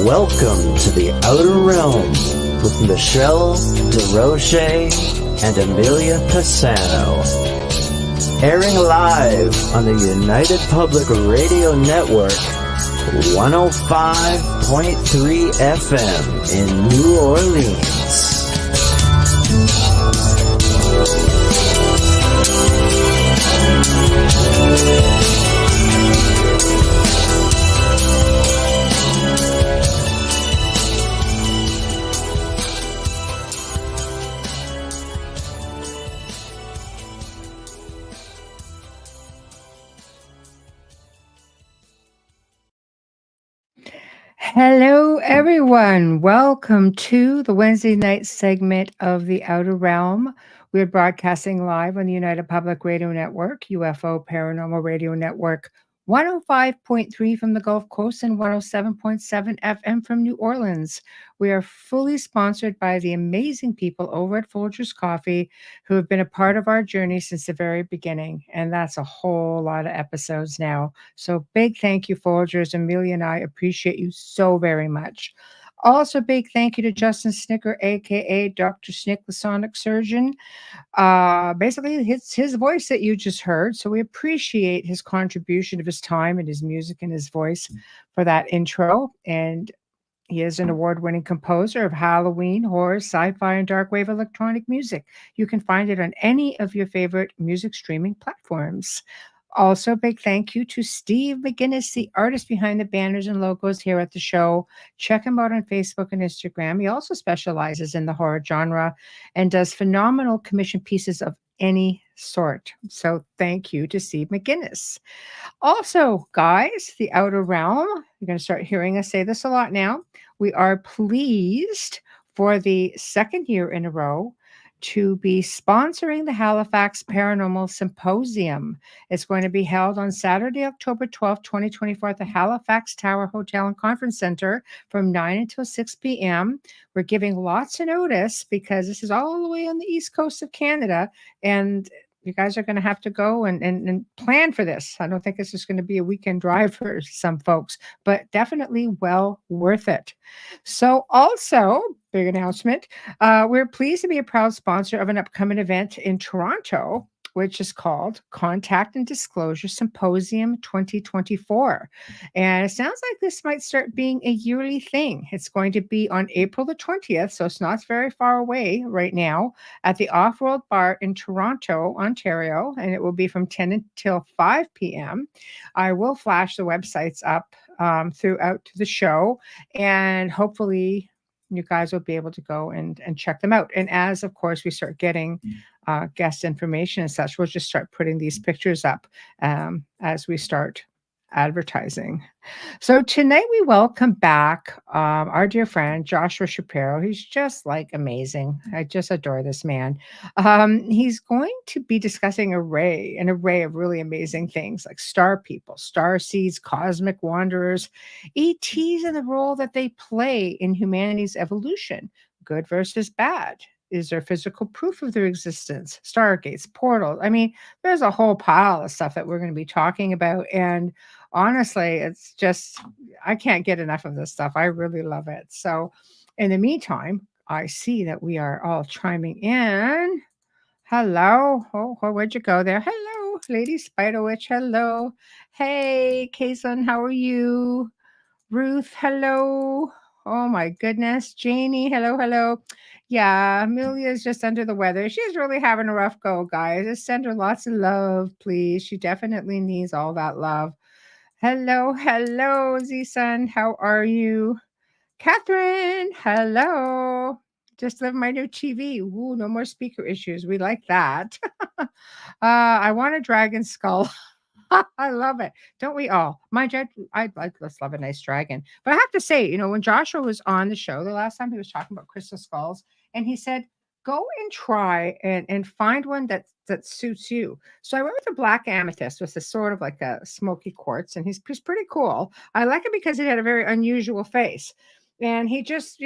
Welcome to the Outer Realm with Michelle Desrochers and Amelia Pisano. Airing live on the United Public Radio Network, 105.3 FM in New Orleans. Hello, everyone. Welcome to the Wednesday night segment of The Outer Realm. We're broadcasting live on the United Public Radio Network, UFO Paranormal Radio Network, 105.3 from the Gulf Coast and 107.7 FM from New Orleans. We are fully sponsored by the amazing people over at Folgers Coffee who have been a part of our journey since the very beginning. And that's a whole lot of episodes now. So big thank you, Folgers. Amelia and I appreciate you so very much. Also, big thank you to Justin Snicker, aka Dr. Snick, the Sonic Surgeon. Basically, it's his voice that you just heard. So we appreciate his contribution of his time and his music and his voice for that intro. And he is an award-winning composer of Halloween, horror, sci-fi, and dark wave electronic music. You can find it on any of your favorite music streaming platforms. Also, big thank you to Steve McGinnis, the artist behind the banners and logos here at the show. Check him out on Facebook and Instagram. He also specializes in the horror genre and does phenomenal commission pieces of any sort. So thank you to Steve McGinnis. Also, guys, the Outer Realm, you're going to start hearing us say this a lot now. We are pleased for the second year in a row to be sponsoring the Halifax Paranormal Symposium. It's going to be held on Saturday, October 12th, 2024 at the Halifax Tower Hotel and Conference Center from 9 until 6 p.m. We're giving lots of notice because this is all the way on the east coast of Canada, and you guys are going to have to go and plan for this. I don't think this is going to be a weekend drive for some folks, but definitely well worth it. So also, big announcement, we're pleased to be a proud sponsor of an upcoming event in Toronto, which is called Contact and Disclosure Symposium 2024. And it sounds like this might start being a yearly thing. It's going to be on April the 20th, so it's not very far away right now, at the Off-World Bar in Toronto, Ontario, and it will be from 10 until 5 p.m. I will flash the websites up throughout the show, and hopefully you guys will be able to go and check them out. And as, of course, we start getting guest information and such, we'll just start putting these pictures up as we start advertising. So tonight we welcome back our dear friend Joshua Shapiro. He's just like amazing. I just adore this man. He's going to be discussing an array of really amazing things like star people, star seeds, cosmic wanderers, ETs, and the role that they play in humanity's evolution, good versus bad. Is there physical proof of their existence? Stargates, portals. I mean, there's a whole pile of stuff that we're going to be talking about. And honestly, it's just, I can't get enough of this stuff. I really love it. So in the meantime, I see that we are all chiming in. Hello. Oh, where'd you go there? Hello, Lady Spider Witch. Hello. Hey, Kayson, how are you? Ruth, hello. Oh my goodness. Janie, hello. Yeah, Amelia's just under the weather. She's really having a rough go, guys. Just send her lots of love, please. She definitely needs all that love. Hello, Z-Sun. How are you? Catherine, hello. Just love my new TV. Ooh, no more speaker issues. We like that. I want a dragon skull. I love it. Don't we all? I'd let's love a nice dragon. But I have to say, when Joshua was on the show the last time, he was talking about crystal skulls, and he said, go and try and find one that suits you. So I went with a black amethyst, with a sort of like a smoky quartz, and he's pretty cool. I like it because it had a very unusual face. And he just,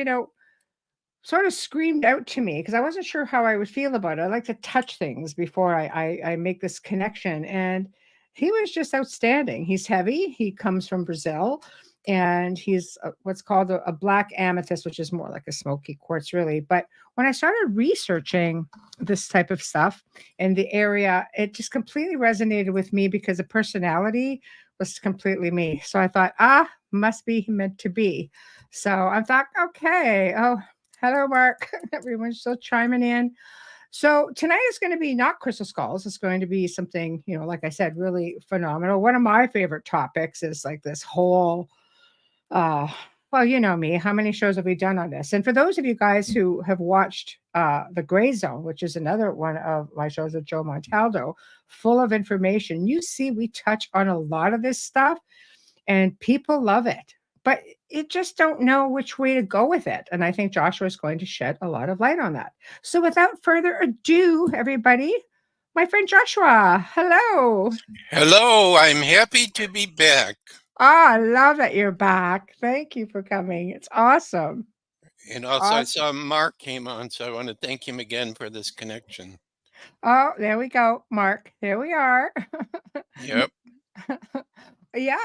sort of screamed out to me because I wasn't sure how I would feel about it. I like to touch things before I make this connection. And he was just outstanding. He's heavy. He comes from Brazil. and he's what's called a black amethyst, which is more like a smoky quartz, really. But when I started researching this type of stuff in the area, it just completely resonated with me because the personality was completely me. So I thought, must be meant to be. So I thought, okay, oh, hello, Mark. Everyone's still chiming in. So tonight is going to be not crystal skulls. It's going to be something, like I said, really phenomenal. One of my favorite topics is like this whole uh, well, you know me. How many shows have we done on this? And for those of you guys who have watched The Gray Zone, which is another one of my shows with Joe Montaldo, full of information, you see we touch on a lot of this stuff and people love it. But you just don't know which way to go with it. And I think Joshua is going to shed a lot of light on that. So without further ado, everybody, my friend Joshua, hello. Hello, I'm happy to be back. Oh, I love that you're back. Thank you for coming. It's awesome. And also, I Awesome. saw Mark came on, so I want to thank him again for this connection. Oh, there we go, Mark. There we are. Yep. Yeah,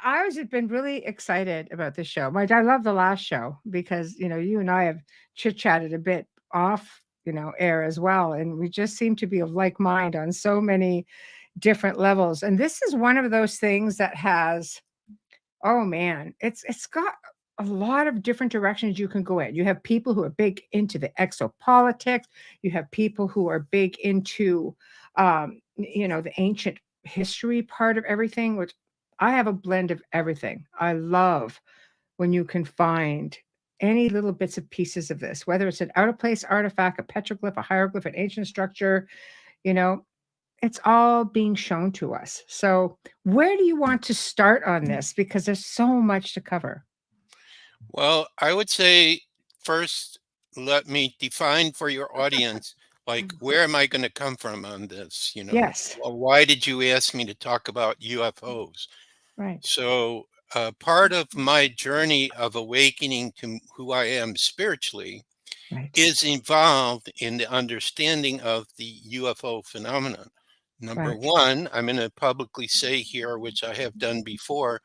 I was been really excited about this show. I love the last show because you and I have chit chatted a bit off air as well, and we just seem to be of like mind on so many different levels. And this is one of those things that has, oh man, it's got a lot of different directions you can go in. You have people who are big into the exopolitics. You have people who are big into, the ancient history part of everything, which I have a blend of everything. I love when you can find any little bits of pieces of this, whether it's an out of place artifact, a petroglyph, a hieroglyph, an ancient structure, you know, it's all being shown to us. So, where do you want to start on this? Because there's so much to cover. Well, I would say first, let me define for your audience, like, where am I going to come from on this? Yes. Well, why did you ask me to talk about UFOs? Right. So, part of my journey of awakening to who I am spiritually Right. is involved in the understanding of the UFO phenomenon. Number Right. one, I'm going to publicly say here, which I have done before,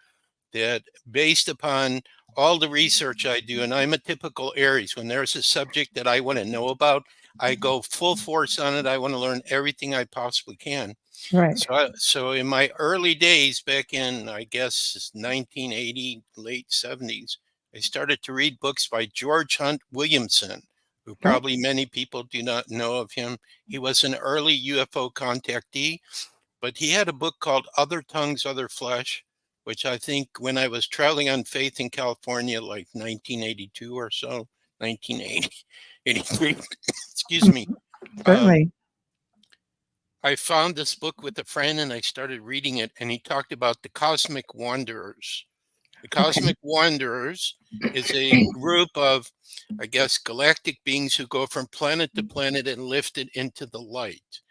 that based upon all the research I do, and I'm a typical Aries, when there's a subject that I want to know about, I go full force on it. I want to learn everything I possibly can. Right. So in my early days, back in, I guess, 1980, late 70s, I started to read books by George Hunt Williamson, who Right. probably many people do not know of him. He was an early UFO contactee, but he had a book called Other Tongues, Other Flesh, which I think when I was traveling on faith in California, like 1982 or so, 1980, 83, excuse me, um, Certainly. I found this book with a friend and I started reading it, and he talked about the cosmic wanderers. The Okay. cosmic wanderers is a group of, I guess, galactic beings who go from planet to planet and lifted into the light.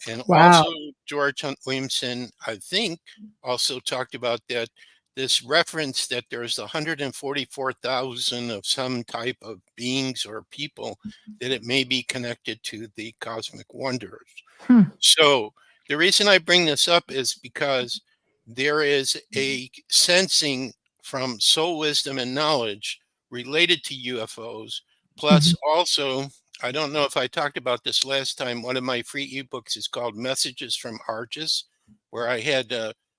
And Wow. also, George Hunt Williamson, I think, also talked about that this reference that there's 144,000 of some type of beings or people that it may be connected to the cosmic wanderers. Hmm. So the reason I bring this up is because there is a sensing from soul wisdom and knowledge related to UFOs. Plus, Mhm. also, I don't know if I talked about this last time. One of my free ebooks is called Messages from Arches, where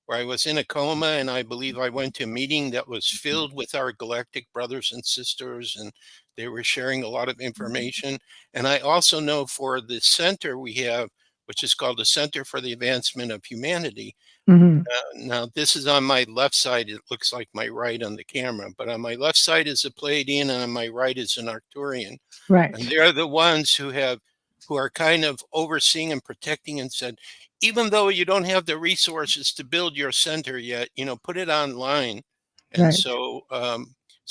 where I was in a coma, and I believe I went to a meeting that was filled with our galactic brothers and sisters, and they were sharing a lot of information. And I also know for the center we have, which is called the Center for the Advancement of Humanity. Mhm. Now, this is on my left side. It looks like my right on the camera, but on my left side is a Pleiadian, and on my right is an Arcturian. And Right. they're the ones who are kind of overseeing and protecting and said, even though you don't have the resources to build your center yet, put it online. And Right. so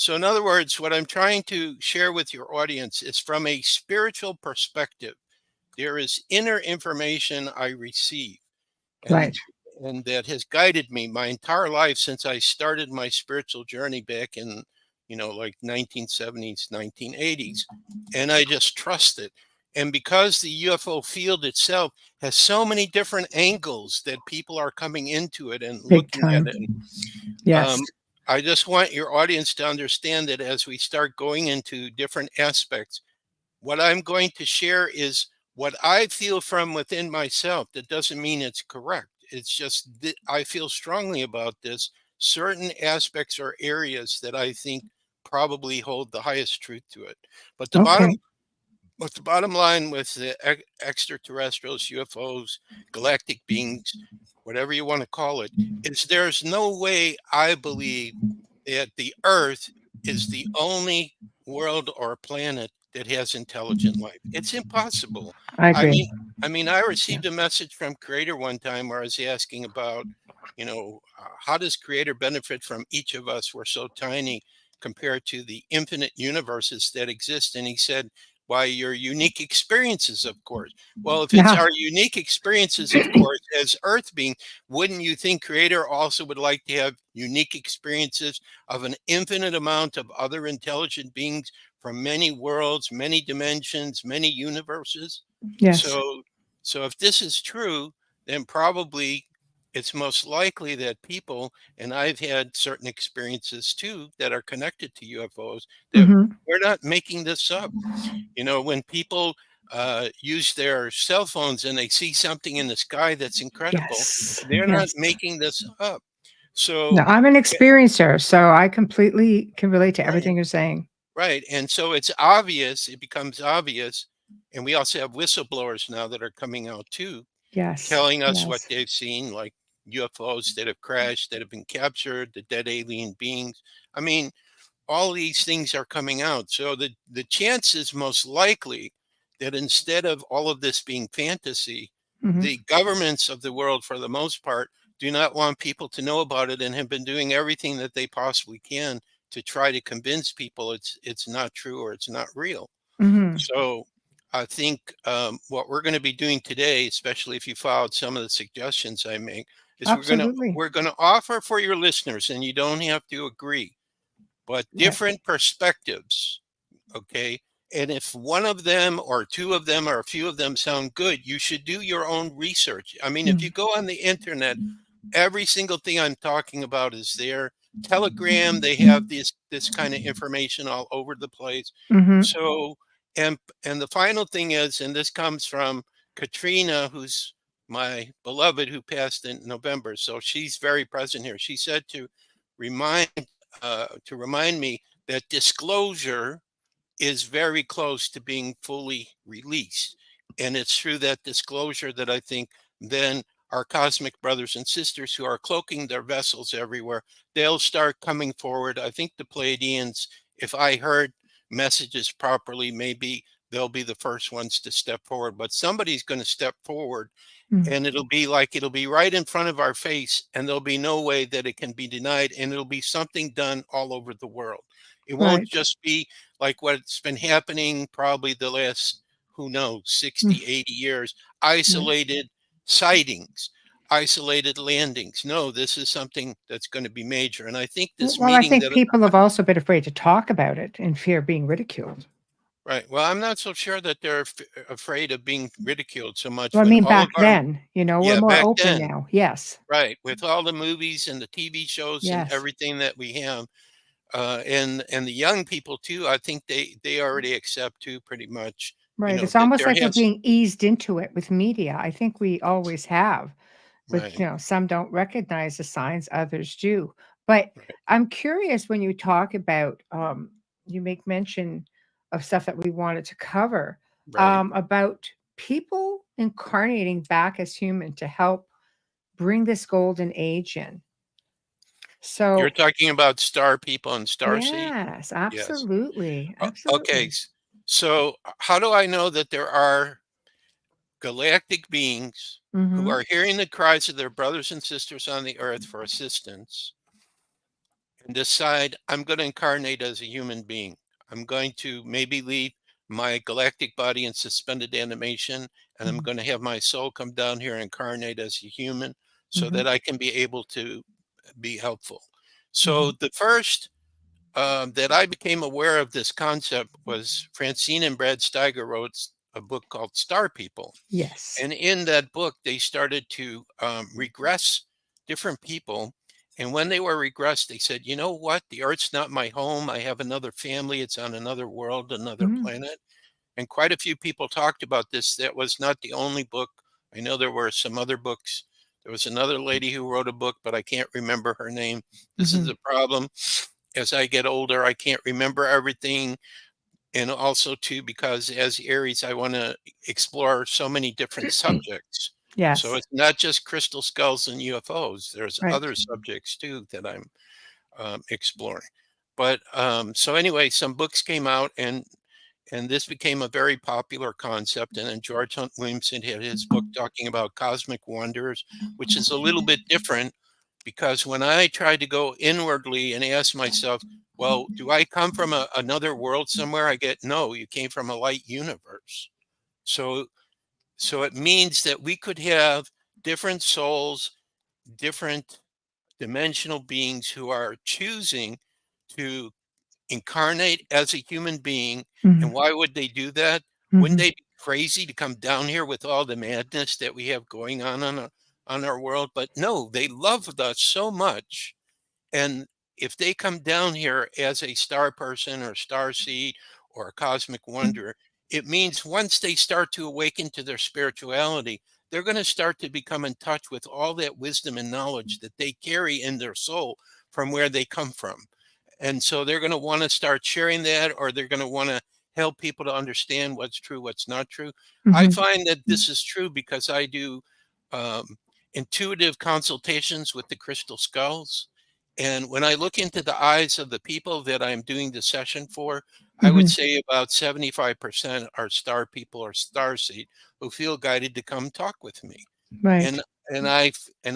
in other words, what I'm trying to share with your audience is from a spiritual perspective. There is inner information I receive, and Right. and that has guided me my entire life since I started my spiritual journey back in, like 1970s, 1980s, and I just trust it. And because the UFO field itself has so many different angles that people are coming into it and Big looking at time. it, um, Yes. I just want your audience to understand that as we start going into different aspects, what I'm going to share is what I feel from within myself. That doesn't mean it's correct. It's just that I feel strongly about this. Certain aspects or areas that I think probably hold the highest truth to it. But the bottom Okay. but the bottom line with the extraterrestrials, UFOs, galactic beings, whatever you want to call it, is there's no way I believe that the Earth is the only world or planet that has intelligent life. It's impossible. I I agree. mean, I Yeah. received a message from Creator one time where I was asking about, how does Creator benefit from each of us? We're so tiny compared to the infinite universes that exist. And he said, by your unique experiences, of course. Well, if it's Yeah. our unique experiences, of course, as Earth being, wouldn't you think Creator also would like to have unique experiences of an infinite amount of other intelligent beings from many worlds, many dimensions, many universes? Yes. So, so if this is true, then probably it's most likely that people, and I've had certain experiences too that are connected to UFOs, that Hmm. we're not making this up. When people use their cell phones and they see something in the sky that's incredible, Yes. they're not Yes. making this up. No, So, I'm an eh, experiencer, so I completely can relate to right, everything you're saying. right. And so it's obvious, it becomes obvious. And we also have whistleblowers now that are coming out too, Yes. telling us what Yes. they've seen, like UFOs that have crashed, that have been captured, the dead alien beings. I mean, all these things are coming out. So the chances most likely that instead of all of this being fantasy, Hmm. the governments of the world, for the most part, do not want people to know about it and have been doing everything that they possibly can to try to convince people it's not true or it's not real. Hmm. So I think what we're going to be doing today, especially if you followed some of the suggestions I make, is Absolutely. we're going to offer for your listeners, and you don't have to agree, but Right. different perspectives. Okay. And if one of them or two of them or a few of them sound good, you should do your own research. I mean, if you go on the internet, every single thing I'm talking about is there. Telegram, they have this kind of information all over the place. Hmm. So, and the final thing is, and this comes from Katrina, who's my beloved, who passed in November. So she's very present here. She said remind to remind me that disclosure is very close to being fully released. And it's through that disclosure that I think then our cosmic brothers and sisters who are cloaking their vessels everywhere, they'll start coming forward. I think the Pleiadians, if I heard messages properly, maybe they'll be the first ones to step forward, but somebody's going to step forward, and it'll be right in front of our face, and there'll be no way that it can be denied, and it'll be something done all over the world. It won't Right. just be like what's been happening probably the last, who knows, Mm. 60, 80 years, Right. isolated sightings, isolated landings. No, this is something that's going to be major. And I think this Well, I meeting think that, people have also been afraid to talk about it in fear of being ridiculed. right. Well, I'm not so sure that they're afraid of being ridiculed so much Well, I with mean, all of back our, then, we're yeah, more back open then, now. Yes. right. With all the movies and the TV shows and Yes. everything that we have. And the young people too, I think they already accept too, pretty much, Right. It's that almost there like we're has, being eased into it with media. I think we always have. But, right, some don't recognize the signs, others do. But right, I'm curious when you talk about, you make mention of stuff that we wanted to cover, right. about people incarnating back as human to help bring this golden age in. You're So, talking about star people and star seed. yes, Yes. absolutely. Okay. Absolutely. So how do I know that there are galactic beings who Mhm. are hearing the cries of their brothers and sisters on the earth for assistance and decide, I'm going to incarnate as a human being? I'm going to maybe leave my galactic body in suspended animation, and I'm Mhm. going to have my soul come down here and incarnate as a human so Mhm. that I can be able to be helpful. So Mhm. the first that I became aware of this concept was Francine and Brad Steiger wrote a book called Star People. Yes. And in that book, they started to regress different people. And when they were regressed, they said, you know what? The Earth's not my home. I have another family. It's on another world, another Mm. planet. And quite a few people talked about this. That was not the only book. I know there were some other books. There was another lady who wrote a book, but I can't remember her name. This is Mhm. the problem. As I get older, I can't remember everything. And also, too, because as Aries, I want to explore so many different subjects. So Yes. it's not just crystal skulls and UFOs. There's Right. other subjects, too, that I'm exploring. But so anyway, some books came out, and this became a very popular concept. And then George Hunt Williamson had his book talking about cosmic wonders, which is a little bit different because when I tried to go inwardly and ask myself, well, do I come from another world somewhere? I get, no, you came from a light universe. So, so it means that we could have different souls, different dimensional beings who are choosing to incarnate as a human being. And Mhm. why would they do that? Wouldn't Mhm. they be crazy to come down here with all the madness that we have going on our world? But no, they loved us so much. And if they come down here as a star person or star seed or a cosmic wonder, it means once they start to awaken to their spirituality, they're going to start to become in touch with all that wisdom and knowledge that they carry in their soul from where they come from. And so they're going to want to start sharing that, or they're going to want to help people to understand what's true, what's not true. I Mhm. find that this is true because I do um, intuitive consultations with the crystal skulls. And when I look into the eyes of the people that I'm doing the session for, I would Mhm. say about 75% are star people or star seed who feel guided to come talk with me. Right. And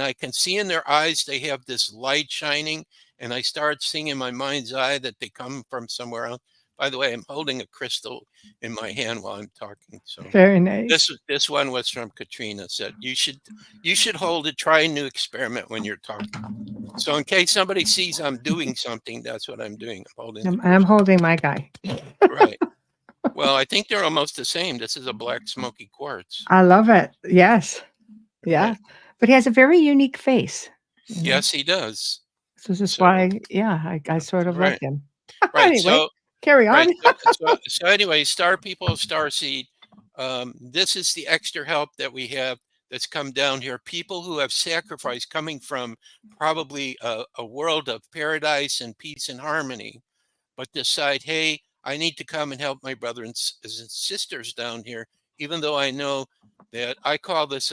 I can see in their eyes they have this light shining, and I start seeing in my mind's eye that they come from somewhere else. By the way, I'm holding a crystal in my hand while I'm talking. So Very this nice. this one was from Katrina. Said you should hold it. Try a new experiment when you're talking. So in case somebody sees I'm doing something, that's what I'm doing. I'm holding the I'm crystal. holding my guy. Right. Well, I think they're almost the same. This is a black smoky quartz. I love it. Yes. Yeah. Right. But he has a very unique face, you know? Yes, he does. So this is So why, yeah, I sort of like right. him. Right. Anyway, So carry right. on. So anyway, star people, star seed. This is the extra help that we have that's come down here. People who have sacrificed, coming from probably a world of paradise and peace and harmony, but decide, hey, I need to come and help my brothers and sisters down here, even though I know that I call this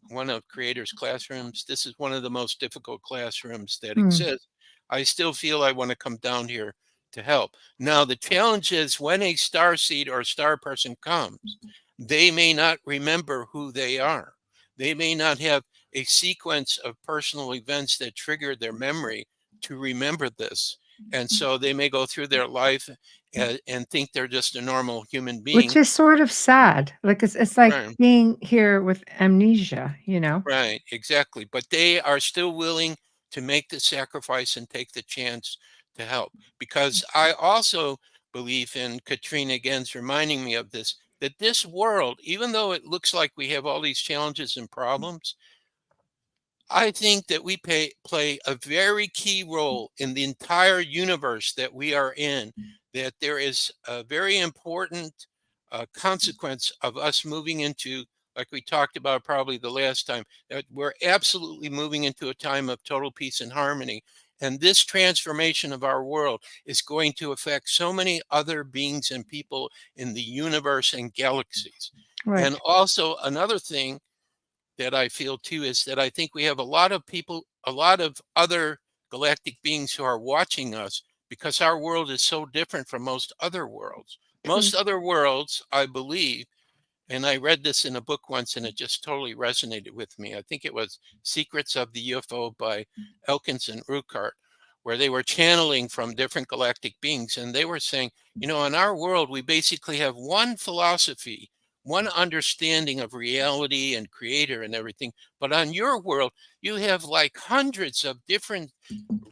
one of Creator's classrooms. This is one of the most difficult classrooms that Mm, exist. I still feel I want to come down here to help. Now, the challenge is when a star seed or a star person comes, they may not remember who they are. They may not have a sequence of personal events that trigger their memory to remember this. And so they may go through their life and think they're just a normal human which being. is sort of sad. Like, it's like Right. being here with amnesia, you know? Right, exactly. But they are still willing to make the sacrifice and take the chance to help. Because I also believe in Katrina again's reminding me of this, that this world, even though it looks like we have all these challenges and problems, I think that we play a very key role in the entire universe that we are in, that there is a very important consequence of us moving into, like we talked about probably the last time, that we're absolutely moving into a time of total peace and harmony. And this transformation of our world is going to affect so many other beings and people in the universe and galaxies. And Right. also, another thing that I feel too is that I think we have a lot of people, a lot of other galactic beings who are watching us because our world is so different from most other worlds. True. Most other worlds, I believe, and I read this in a book once and it just totally resonated with me. I think it was Secrets of the UFO by Elkins and Ruckart, where they were channeling from different galactic beings. And they were saying, in our world, we basically have one philosophy, one understanding of reality and creator and everything. But on your world, you have like hundreds of different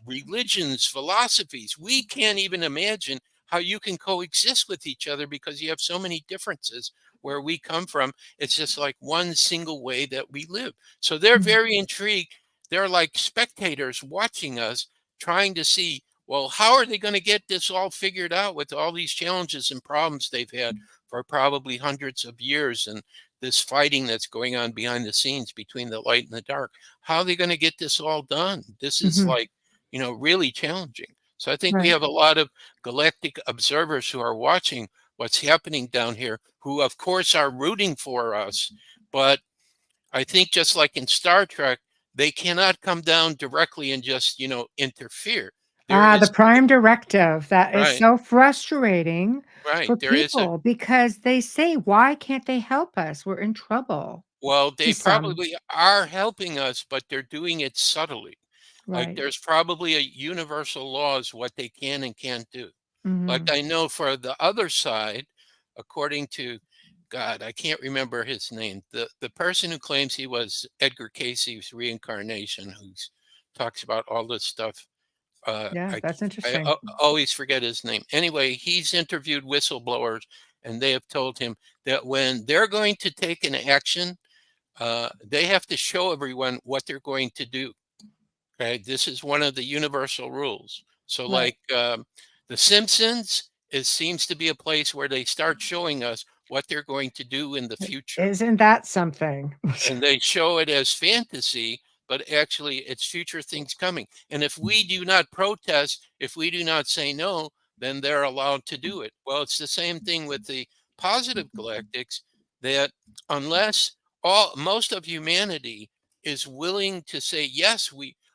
religions, philosophies. We can't even imagine how you can coexist with each other because you have so many differences where we come from. It's just like one single way that we live. So they're Mm. very intrigued they're like spectators watching us, trying to see, well, how are they going to get this all figured out with all these challenges and problems they've had for probably hundreds of years, and this fighting that's going on behind the scenes between the light and the dark? How are they going to get this all done? This is like, really challenging. So I think we Right. have a lot of galactic observers who are watching what's happening down here, who of course are rooting for us. But I think just like in Star Trek, they cannot come down directly and just, interfere. There Ah, the is, prime directive. That is right, so frustrating right. for There is a, people because they say, "Why can't they help us? We're in trouble." well, To they some. probably are helping us, but they're doing it subtly. Like Right. there's probably a universal laws what they can and can't do. Like Mhm. I know for the other side, according to God, I can't remember his name. The person who claims he was Edgar Casey's reincarnation, who talks about all this stuff. Yeah, that's interesting. Always forget his name. Anyway, he's interviewed whistleblowers, and they have told him that when they're going to take an action, they have to show everyone what they're going to do. Okay, this is one of the universal rules. So, Right. like The Simpsons, it seems to be a place where they start showing us what they're going to do in the future, Isn't that something? and they show it as fantasy, but actually it's future things coming. And if we do not protest, if we do not say no, then they're allowed to do it. Well, it's the same thing with the positive galactics, that unless most of humanity is willing to say yes,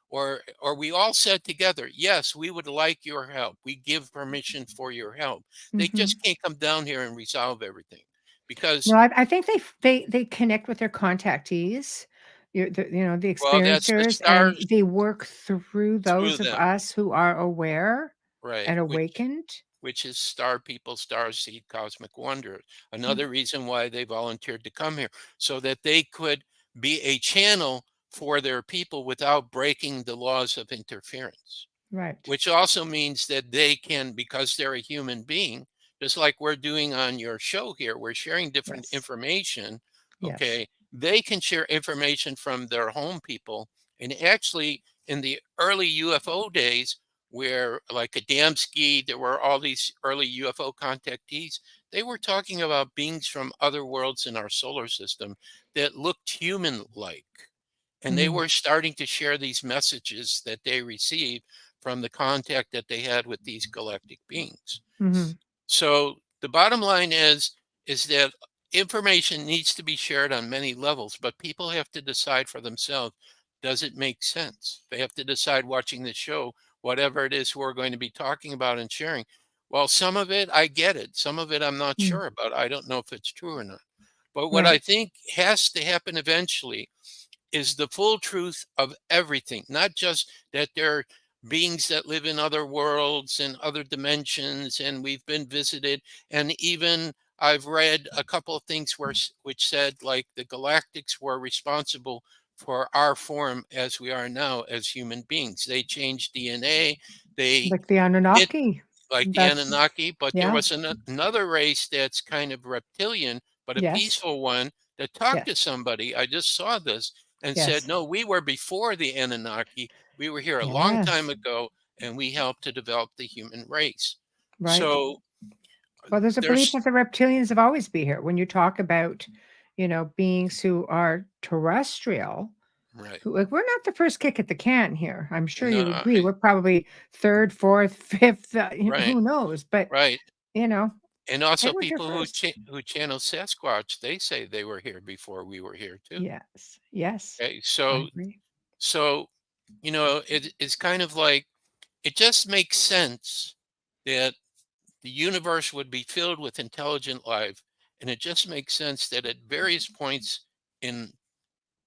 or we all said together, yes, we would like your help, we give permission for your help, they Mhm. just can't come down here and resolve everything, because, No, I think they connect with their contactees, the well, that's the experiencers, and stars they work through through those of them. us who are aware Right, and awakened. which is star people, star seed, cosmic wonder. Yeah, Another reason why they volunteered to come here, so that they could be a channel for their people without breaking the laws of interference. right. Which also means that they can, because they're a human being, just like we're doing on your show here, we're sharing different Yes. information. Yes. Okay, they can share information from their home people. And actually, in the early UFO days, where like Adamski, there were all these early UFO contactees, they were talking about beings from other worlds in our solar system that looked human like. And they Mhm. were starting to share these messages that they received from the contact that they had with these galactic beings. Mhm. So the bottom line is that information needs to be shared on many levels, but people have to decide for themselves, does it make sense? They have to decide watching the show, whatever it is we're going to be talking about and sharing. Well, some of it, I get it. Some of it, I'm not Mm. sure about. I don't know if it's true or not. But what I Right. think has to happen eventually is the full truth of everything, not just that there are beings that live in other worlds and other dimensions, and we've been visited. And even I've read a couple of things which said like the galactics were responsible for our form as we are now as human beings. They changed DNA. They Like the did Anunnaki. like the That's Anunnaki, but there yeah. was another race that's kind of reptilian, but a Yes. peaceful one, that talked to Yes. somebody. I just saw this and said, Yes. no, we were before the Anunnaki. We were here a long time Yes. ago, and we helped to develop the human race. Right. So Well, there's a belief there's that the reptilians have always been here. When you talk about, beings who are terrestrial, right. who like we're not the first kick at the can here. I'm sure No, you agree. We're probably third, fourth, fifth. right, Who knows? But right. you know, And they also were here people first. who channel Sasquatch, they say they were here before we were here too. Yes. Yes. Okay, I so agree. so it's kind of like, it just makes sense that the universe would be filled with intelligent life. And it just makes sense that at various points in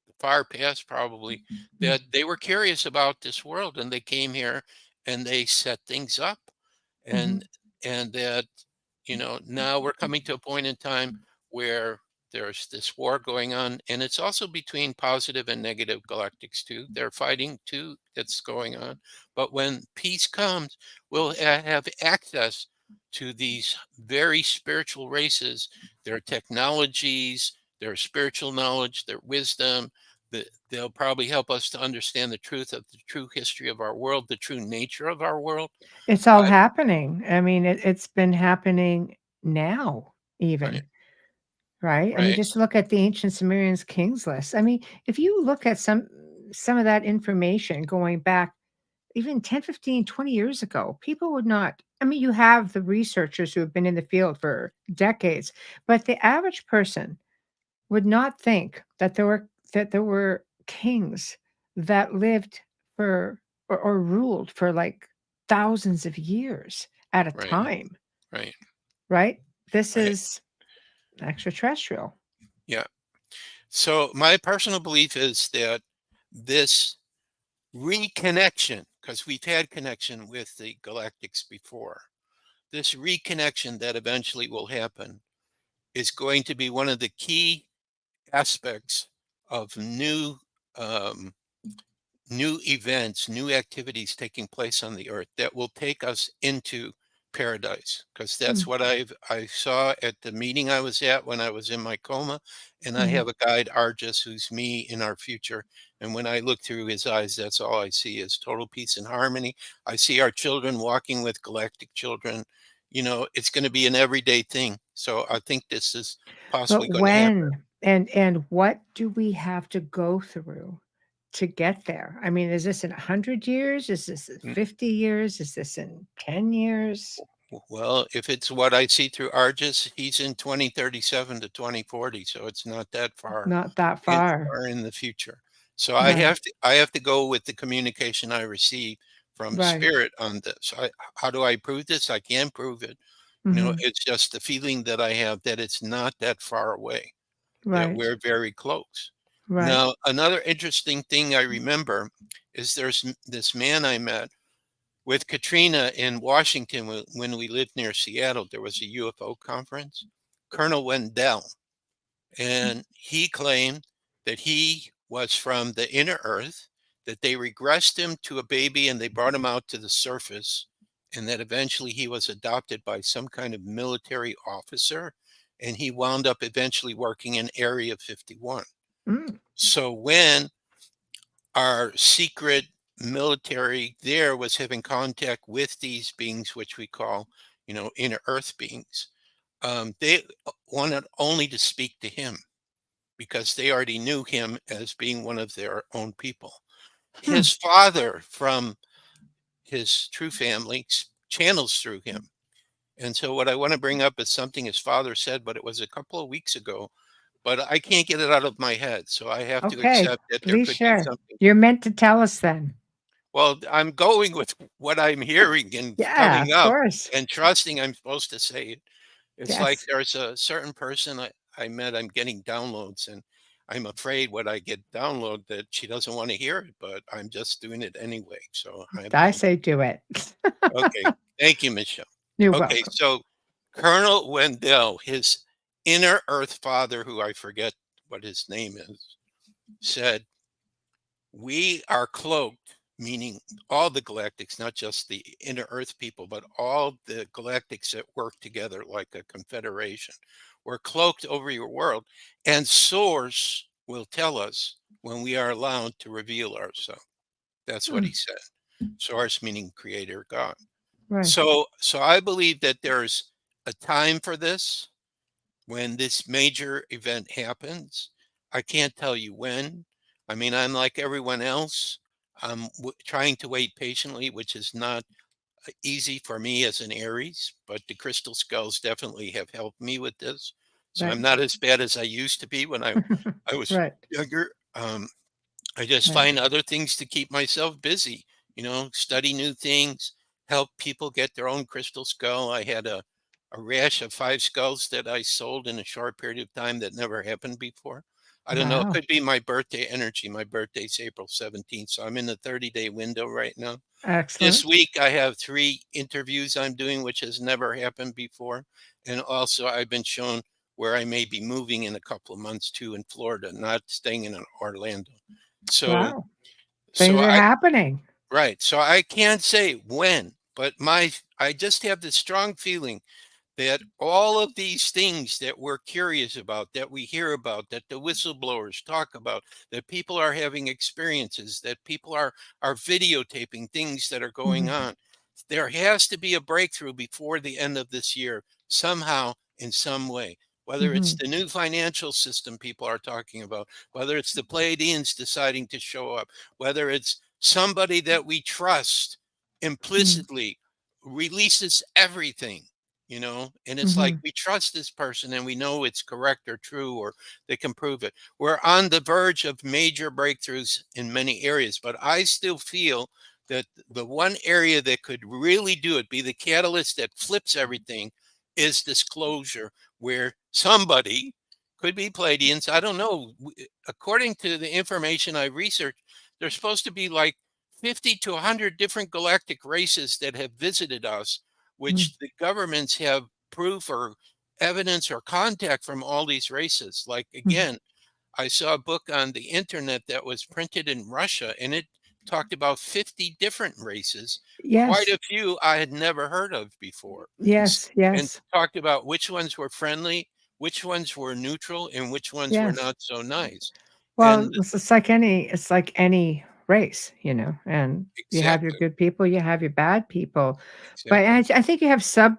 the far past, probably, Mm. that they were curious about this world and they came here and they set things up. Mhm. And that, now we're coming to a point in time where there's this war going on, and it's also between positive and negative galactics too. They're fighting too, that's going on. But when peace comes, we'll have access to these very spiritual races, their technologies, their spiritual knowledge, their wisdom, they'll probably help us to understand the truth of the true history of our world, the true nature of our world. It's all I, happening. I mean, it's been happening now, right, even, right? I mean, right, just look at the ancient Sumerians kings list. I mean, if you look at some of that information going back even 10, 15, 20 years ago, people would not. I mean, you have the researchers who have been in the field for decades, but the average person would not think that there were kings that lived for or ruled for like thousands of years at a right, time, right. right? This I, is extraterrestrial. yeah. So my personal belief is that this reconnection, because we've had connection with the galactics before, this reconnection that eventually will happen is going to be one of the key aspects of um, new events, new activities taking place on the earth that will take us into paradise. Because that's Mm, what I saw at the meeting I was at when I was in my coma. And I mhm. have a guide, Argus, who's me in our future. And when I look through his eyes, that's all I see is total peace and harmony. I see our children walking with galactic children. It's going to be an everyday thing. So I think this is possibly But going to happen. when and what do we have to go through to get there? I mean, is this in 100 years? Is this in 50 years? Is this in 10 years? Well, if it's what I see through Argus, he's in 2037 to 2040, so it's not that Not that far. far in the future. So Right. I have to go with the communication I receive from Right. spirit on this. How do I prove this? I can't prove it. Mhm. It's just the feeling that I have that it's not that far away, that Right. we're very close. Right. Now, another interesting thing I remember is this man I met with Katrina in Washington when we lived near Seattle. There was a UFO conference, Colonel Wendell, and he claimed that he was from the inner earth, that they regressed him to a baby and they brought him out to the surface, and that eventually he was adopted by some kind of military officer, and he wound up eventually working in Area 51. Mm. So when our secret military there was having contact with these beings, which we call, inner earth beings. They wanted only to speak to him because they already knew him as being one of their own people. Hmm. His father from his true family channels through him. And so what I want to bring up is something his father said, but it was a couple of weeks ago, but I can't get it out of my head. So I have to Okay. accept that there Please could be share. something. You're meant to tell us then. Well, I'm going with what I'm hearing and Yeah, coming of up course. and trusting I'm supposed to say it. It's like Yes. there's a certain person I met, I'm getting downloads, and I'm afraid what I get download that she doesn't want to hear it, but I'm just doing it anyway. So I I apologize. say do it. Okay. Thank you, Michelle. You're Okay. welcome. So Colonel Wendell, his inner earth father, who I forget what his name is, said, we are cloaked, meaning all the galactics, not just the inner earth people, but all the galactics that work together like a confederation. We're cloaked over your world, and Source will tell us when we are allowed to reveal ourselves. That's what Hmm. he said. Source meaning creator, God. Right. So I believe that there's a time for this when this major event happens. I can't tell you when. I mean, I'm like everyone else. I'm trying to wait patiently, which is not easy for me as an Aries, but the crystal skulls definitely have helped me with this. So I'm Right. not as bad as I used to be when I was Right. younger. I just Right. find other things to keep myself busy, study new things, help people get their own crystal skull. I had a rash of 5 skulls that I sold in a short period of time that never happened before. I don't know. It Wow. could be my birthday energy. My birthday's April 17th. So I'm in the 30-day window right now. This Excellent. week, I have 3 interviews I'm doing, which has never happened before. And also, I've been shown where I may be moving in a couple of months too in Florida, not staying in Orlando. So, Wow. so Things are I, happening. right. So I can't say when, but I just have this strong feeling that all of these things that we're curious about, that we hear about, that the whistleblowers talk about, that people are having experiences, that people are videotaping things that are going on. There has to be a breakthrough before the end of this year, somehow, in some way. Whether it's the new financial system people are talking about, whether it's the Pleiadians deciding to show up, whether it's somebody that we trust implicitly releases everything, and it's like we trust this person and we know it's correct or true or they can prove it. We're on the verge of major breakthroughs in many areas, but I still feel that the one area that could really do it, be the catalyst that flips everything, is disclosure, where somebody, could be Pleiadians, I don't know, according to the information I researched, there's supposed to be like 50 to 100 different galactic races that have visited us, which the governments have proof or evidence or contact from all these races. Like, again, I saw a book on the internet that was printed in Russia, and it talked about 50 different races, quite Yes. a few I had never heard of before. Yes. And Yes. talked about which ones were friendly, which ones were neutral, and which ones were Yes. not so nice. Well, And it's like any race, and you have your exactly, good people, you have your bad people. But exactly, I think you have sub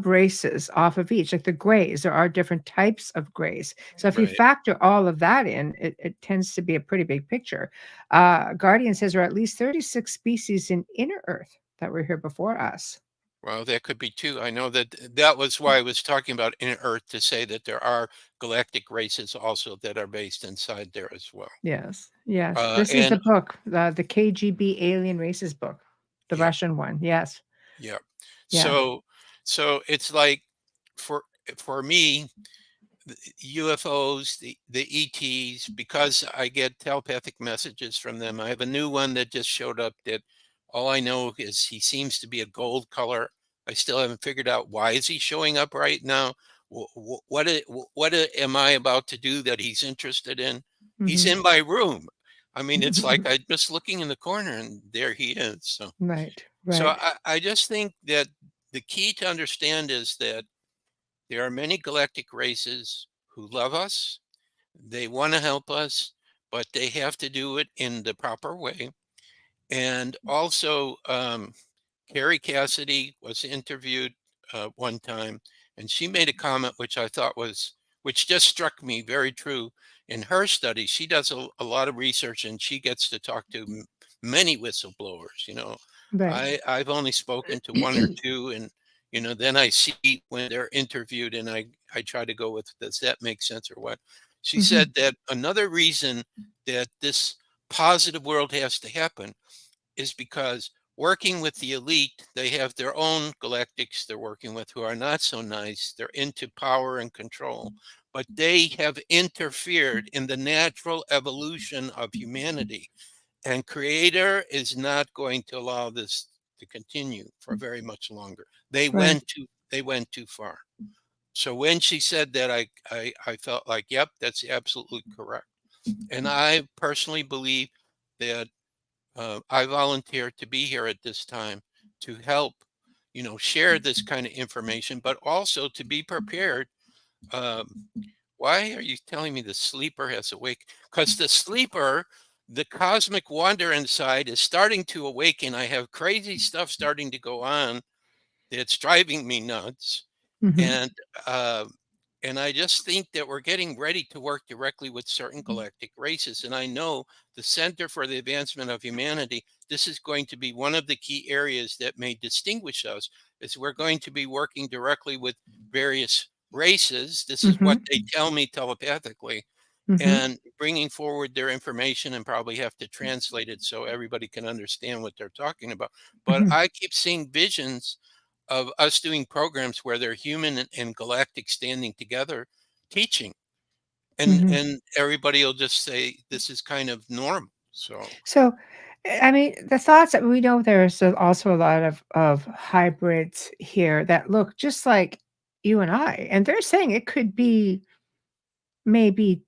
races off of each, like the grays. There are different types of grays. So if you right. factor all of that in, it tends to be a pretty big picture. Guardian says there are at least 36 species in inner Earth that were here before us. Well, that could be too. I know that was why I was talking about in Earth, to say that there are galactic races also that are based inside there as well. Yes, yes. This is the And book, the KGB Alien Races book, the yeah, Russian one. Yes, yeah. yeah. So it's like, for me, the UFOs, the ETs, because I get telepathic messages from them. I have a new one that just showed up that all I know is he seems to be a gold color. I still haven't figured out why is he showing up right now. Am I about to do that he's interested in? He's Mhm. in my room. I mean, it's like I'm just looking in the corner and there he is. Right, So right, I just think that the key to understand is that there are many galactic races who love us. They want to help us, but they have to do it in the proper way. And also, Carrie Cassidy was interviewed one time, and she made a comment which I thought which just struck me very true. In her study, she does a lot of research, and she gets to talk to many whistleblowers. right. I've only spoken to one or two, and then I see when they're interviewed, and I try to go with, does that make sense or what? She Mhm, said that another reason that this positive world has to happen is because, working with the elite, they have their own galactics they're working with who are not so nice. They're into power and control, but they have interfered in the natural evolution of humanity. And Creator is not going to allow this to continue for very much longer. right. They went too far. So when she said that, I felt like, yep, that's absolutely correct. And I personally believe that I volunteer to be here at this time to help, share this kind of information, but also to be prepared. Um, why are you telling me the sleeper has awake? Because the sleeper, the cosmic wonder inside, is starting to awaken. I have crazy stuff starting to go on that's driving me nuts. Mhm, And uh, and I just think that we're getting ready to work directly with certain galactic races. And I know the Center for the Advancement of Humanity, this is going to be one of the key areas that may distinguish us, is we're going to be working directly with various races. This is what mhm, they tell me telepathically, mhm, and bringing forward their information, and probably have to translate it so everybody can understand what they're talking about. But mhm, I keep seeing visions of us doing programs where they're human and galactic standing together teaching, mhm. and everybody will just say this is kind of normal. So So, I mean, the thoughts that we know there's also a lot of hybrids here that look just like you and I, and they're saying it could be maybe,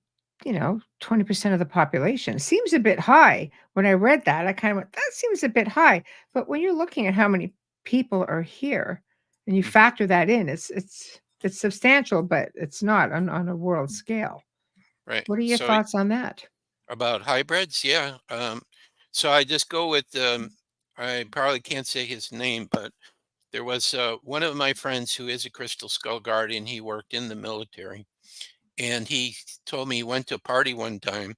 20% of the population. Seems a bit high. When I read that, I kind of went, that seems a bit high. But when you're looking at how many people are here, And you factor that in, it's substantial, but it's not on a world scale. Right. What are your So thoughts on that? about hybrids, yeah. So I just go with I probably can't say his name, but there was one of my friends who is a crystal skull guardian. He worked in the military, and he told me he went to a party one time,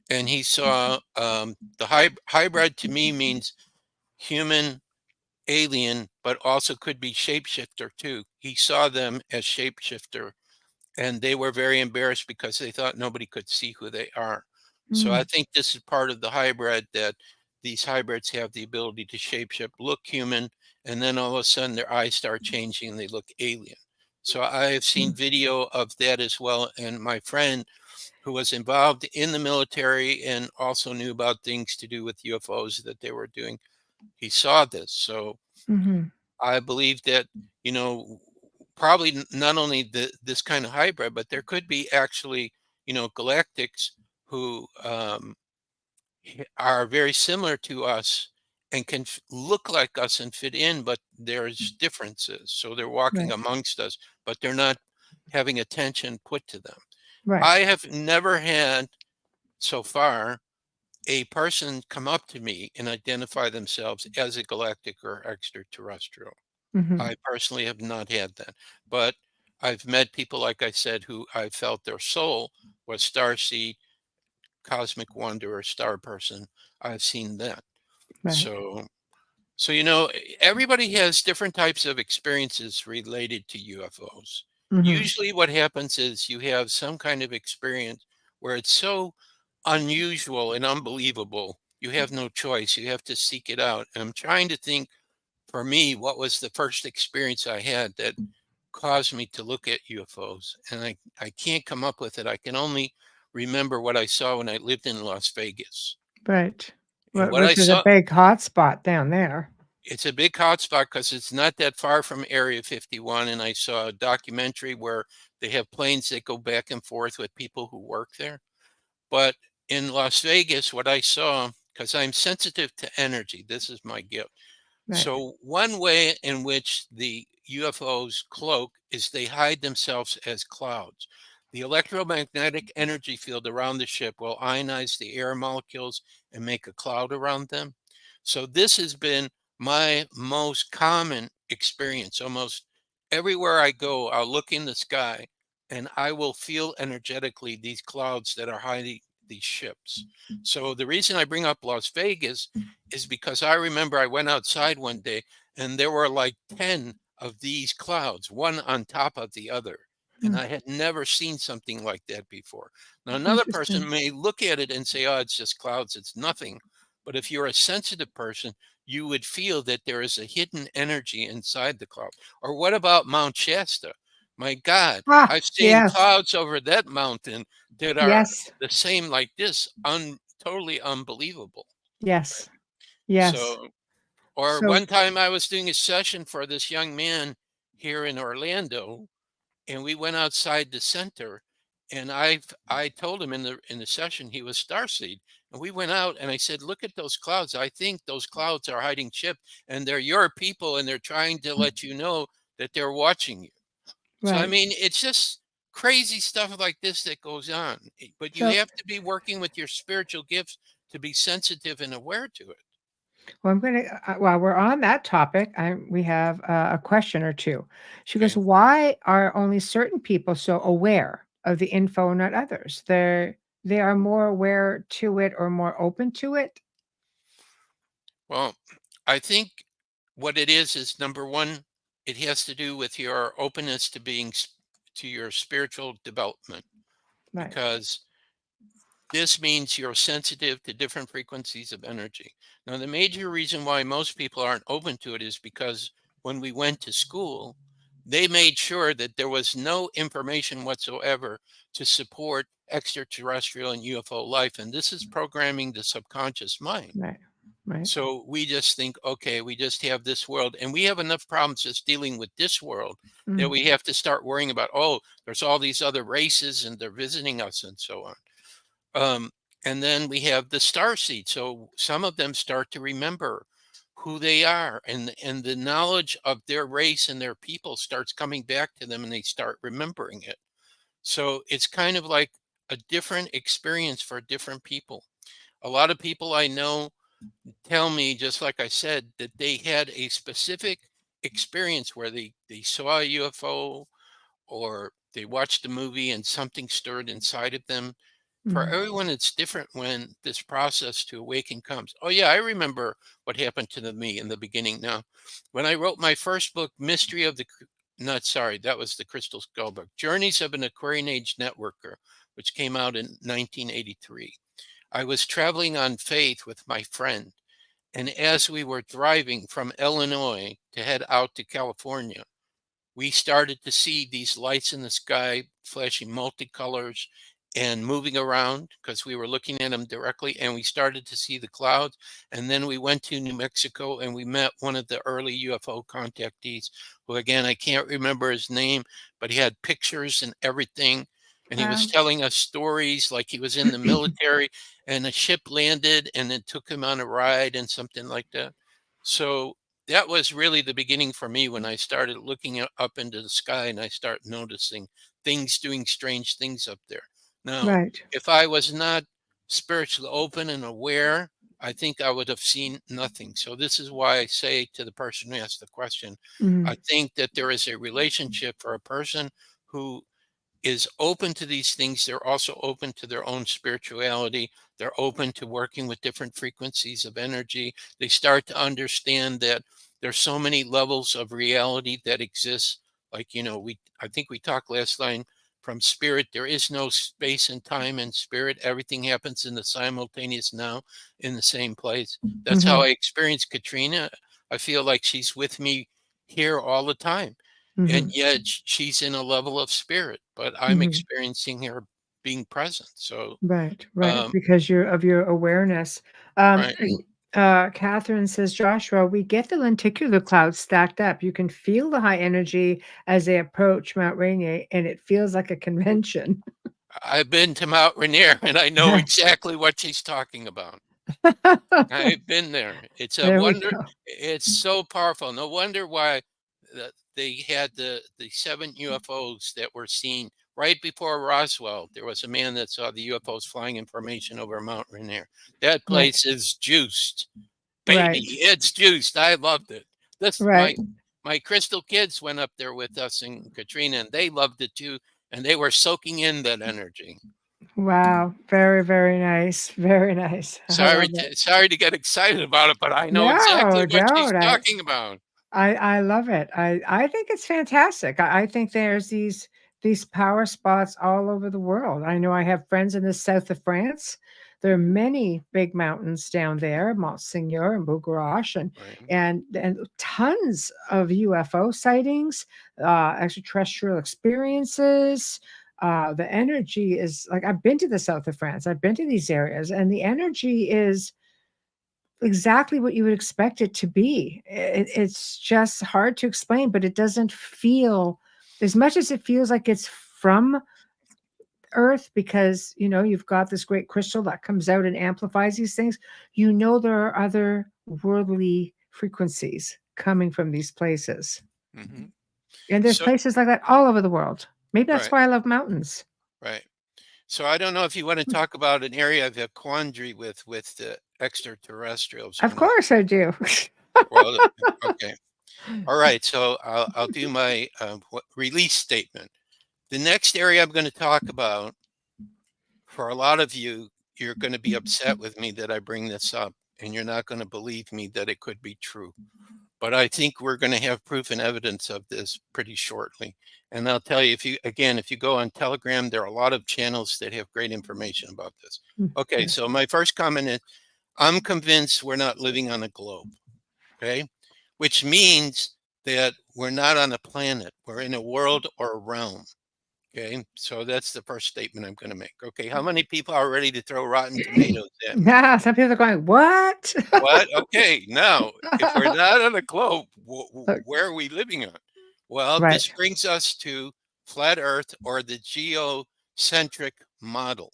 and he saw the hybrid. To me means human, alien, but also could be shapeshifter too. He saw them as shapeshifter, and they were very embarrassed because they thought nobody could see who they are. So I Mm, think this is part of the hybrid, that these hybrids have the ability to shapeshift, look human, and then all of a sudden their eyes start changing and they look alien. So I have seen mm, video of that as well. And my friend who was involved in the military and also knew about things to do with UFOs that they were doing, he saw this. So mhm, I believe that, you know, probably not only this kind of hybrid, but there could be actually, galactics who are very similar to us and can look like us and fit in, but there's differences. So they're walking right, amongst us, but they're not having attention put to them. right. I have never had so far a person come up to me and identify themselves as a galactic or extraterrestrial. Mhm, I personally have not had that, but I've met people, like I said, who I felt their soul was starseed, cosmic wanderer, star person. I've seen that. right. So everybody has different types of experiences related to UFOs. Mhm, Usually what happens is you have some kind of experience where it's so unusual and unbelievable, you have no choice. You have to seek it out. And I'm trying to think, for me, what was the first experience I had that caused me to look at UFOs? And I can't come up with it. I can only remember what I saw when I lived in Las Vegas. right. And what I Which is a saw, big hot spot down there. it's a big hotspot because it's not that far from Area 51. And I saw a documentary where they have planes that go back and forth with people who work there. But in Las Vegas, what I saw, because I'm sensitive to energy, this is my gift. Right, So one way in which the UFOs cloak is they hide themselves as clouds. The electromagnetic energy field around the ship will ionize the air molecules and make a cloud around them. So this has been my most common experience. Almost everywhere I go, I'll look in the sky and I will feel energetically these clouds that are hiding these ships. So the reason I bring up Las Vegas is because I remember I went outside one day and there were like 10 of these clouds, one on top of the other. And mm, I had never seen something like that before. Now, another person interesting. may look at it and say, oh, it's just clouds, it's nothing. But if you're a sensitive person, you would feel that there is a hidden energy inside the cloud. Or what about Mount Shasta? My God, Ah, I've seen yes, clouds over that mountain that are yes, the same like this, totally unbelievable. yes, yes. So, or So one time I was doing a session for this young man here in Orlando, and we went outside the center, and I told him in the session he was starseed, and we went out and I said, look at those clouds. I think those clouds are hiding ship, and they're your people, and they're trying to let you know that they're watching you. So I right. mean, it's just crazy stuff like this that goes on. But you So, have to be working with your spiritual gifts to be sensitive and aware to it. well, I'm gonna while we're on that topic, we have a question or two. She goes, Okay. "Why are only certain people so aware of the info, not others? They are more aware to it or more open to it." Well, I think what it is number one, it has to do with your openness to to your spiritual development, Right. because this means you're sensitive to different frequencies of energy. Now, the major reason why most people aren't open to it is because when we went to school, they made sure that there was no information whatsoever to support extraterrestrial and UFO life. And this is programming the subconscious mind. Right. Right. So we just think, okay, we just have this world, and we have enough problems just dealing with this world that Mm, we have to start worrying about, oh, there's all these other races and they're visiting us and so on. Um, and then we have the star seed. So some of them start to remember who they are, and the knowledge of their race and their people starts coming back to them, and they start remembering it. So it's kind of like a different experience for different people. A lot of people I know tell me, just like I said, that they had a specific experience where they saw a UFO, or they watched a movie and something stirred inside of them. For Mhm. everyone, it's different when this process to awaken comes. Oh yeah, I remember what happened to me in the beginning. Now, when I wrote my first book, Mystery of the, not sorry, that was the Crystal Skull book, Journeys of an Aquarian Age Networker, which came out in 1983. I was traveling on faith with my friend, and as we were driving from Illinois to head out to California, we started to see these lights in the sky flashing multicolors and moving around because we were looking at them directly, and we started to see the clouds. And then we went to New Mexico and we met one of the early UFO contactees, who, again, I can't remember his name, but he had pictures and everything, and he was Wow. telling us stories like he was in the military and a ship landed and then took him on a ride and something like that. So that was really the beginning for me, when I started looking up into the sky and I start noticing things doing strange things up there. Now, Right. if I was not spiritually open and aware, I think I would have seen nothing. So this is why I say to the person who asked the question, I Mhm. think that there is a relationship for a person who is open to these things. They're also open to their own spirituality. They're open to working with different frequencies of energy. They start to understand that there's so many levels of reality that exist. Like, I think we talked last time, from spirit, there is no space and time in spirit. Everything happens in the simultaneous now, in the same place. That's how Mhm. I experience Katrina. I feel like she's with me here all the time, and Mhm. yet she's in a level of spirit, but I'm Mhm. experiencing her being present. So, Right, right, um, because you're of your awareness. Um, right, Catherine says, Joshua, we get the lenticular clouds stacked up. You can feel the high energy as they approach Mount Rainier, and it feels like a convention. I've been to Mount Rainier and I know exactly what she's talking about. I've been there. It's a There we wonder. go. It's so powerful. No wonder why they had the 7 UFOs that were seen right before Roswell. There was a man that saw the UFOs flying in formation over Mount Rainier. That Right, place is juiced. Baby, right, it's juiced. I loved it. This right. my crystal kids went up there with us in Katrina, and they loved it too, and they were soaking in that energy. Wow, very, very nice, very nice. I Sorry love it. sorry to get excited about it, but I know No, exactly what she's don't. talking about. I love it. I think it's fantastic. I think there's these power spots all over the world. I know I have friends in the south of France. There are many big mountains down there, Mont Seigneur and Bougarache, Right. and tons of UFO sightings, extraterrestrial experiences. The energy is like, I've been to the south of France. I've been to these areas, and the energy is exactly what you would expect it to be. It's just hard to explain, but it doesn't feel as much as it feels like it's from Earth, because you've got this great crystal that comes out and amplifies these things. There are other worldly frequencies coming from these places. Hmm. And there's So, places like that all over the world. Maybe that's right, why I love mountains. right. So I don't know if you want to talk about an area of a quandary with the extraterrestrials or Of not. course I do. Well, okay. All right. So I'll do my release statement. The next area I'm going to talk about, for a lot of you, you're going to be upset with me that I bring this up, and you're not going to believe me that it could be true. But I think we're going to have proof and evidence of this pretty shortly. And I'll tell you, if you go on Telegram, there are a lot of channels that have great information about this. Okay, Yes. so my first comment is, I'm convinced we're not living on a globe, okay? Which means that we're not on a planet, we're in a world or a realm. Okay, so that's the first statement I'm going to make. Okay, how many people are ready to throw rotten tomatoes at me? Yeah, some people are going, what? What? Okay, now, if we're not on a globe, Look, where are we living on? Well, this right, brings us to flat Earth, or the geocentric model.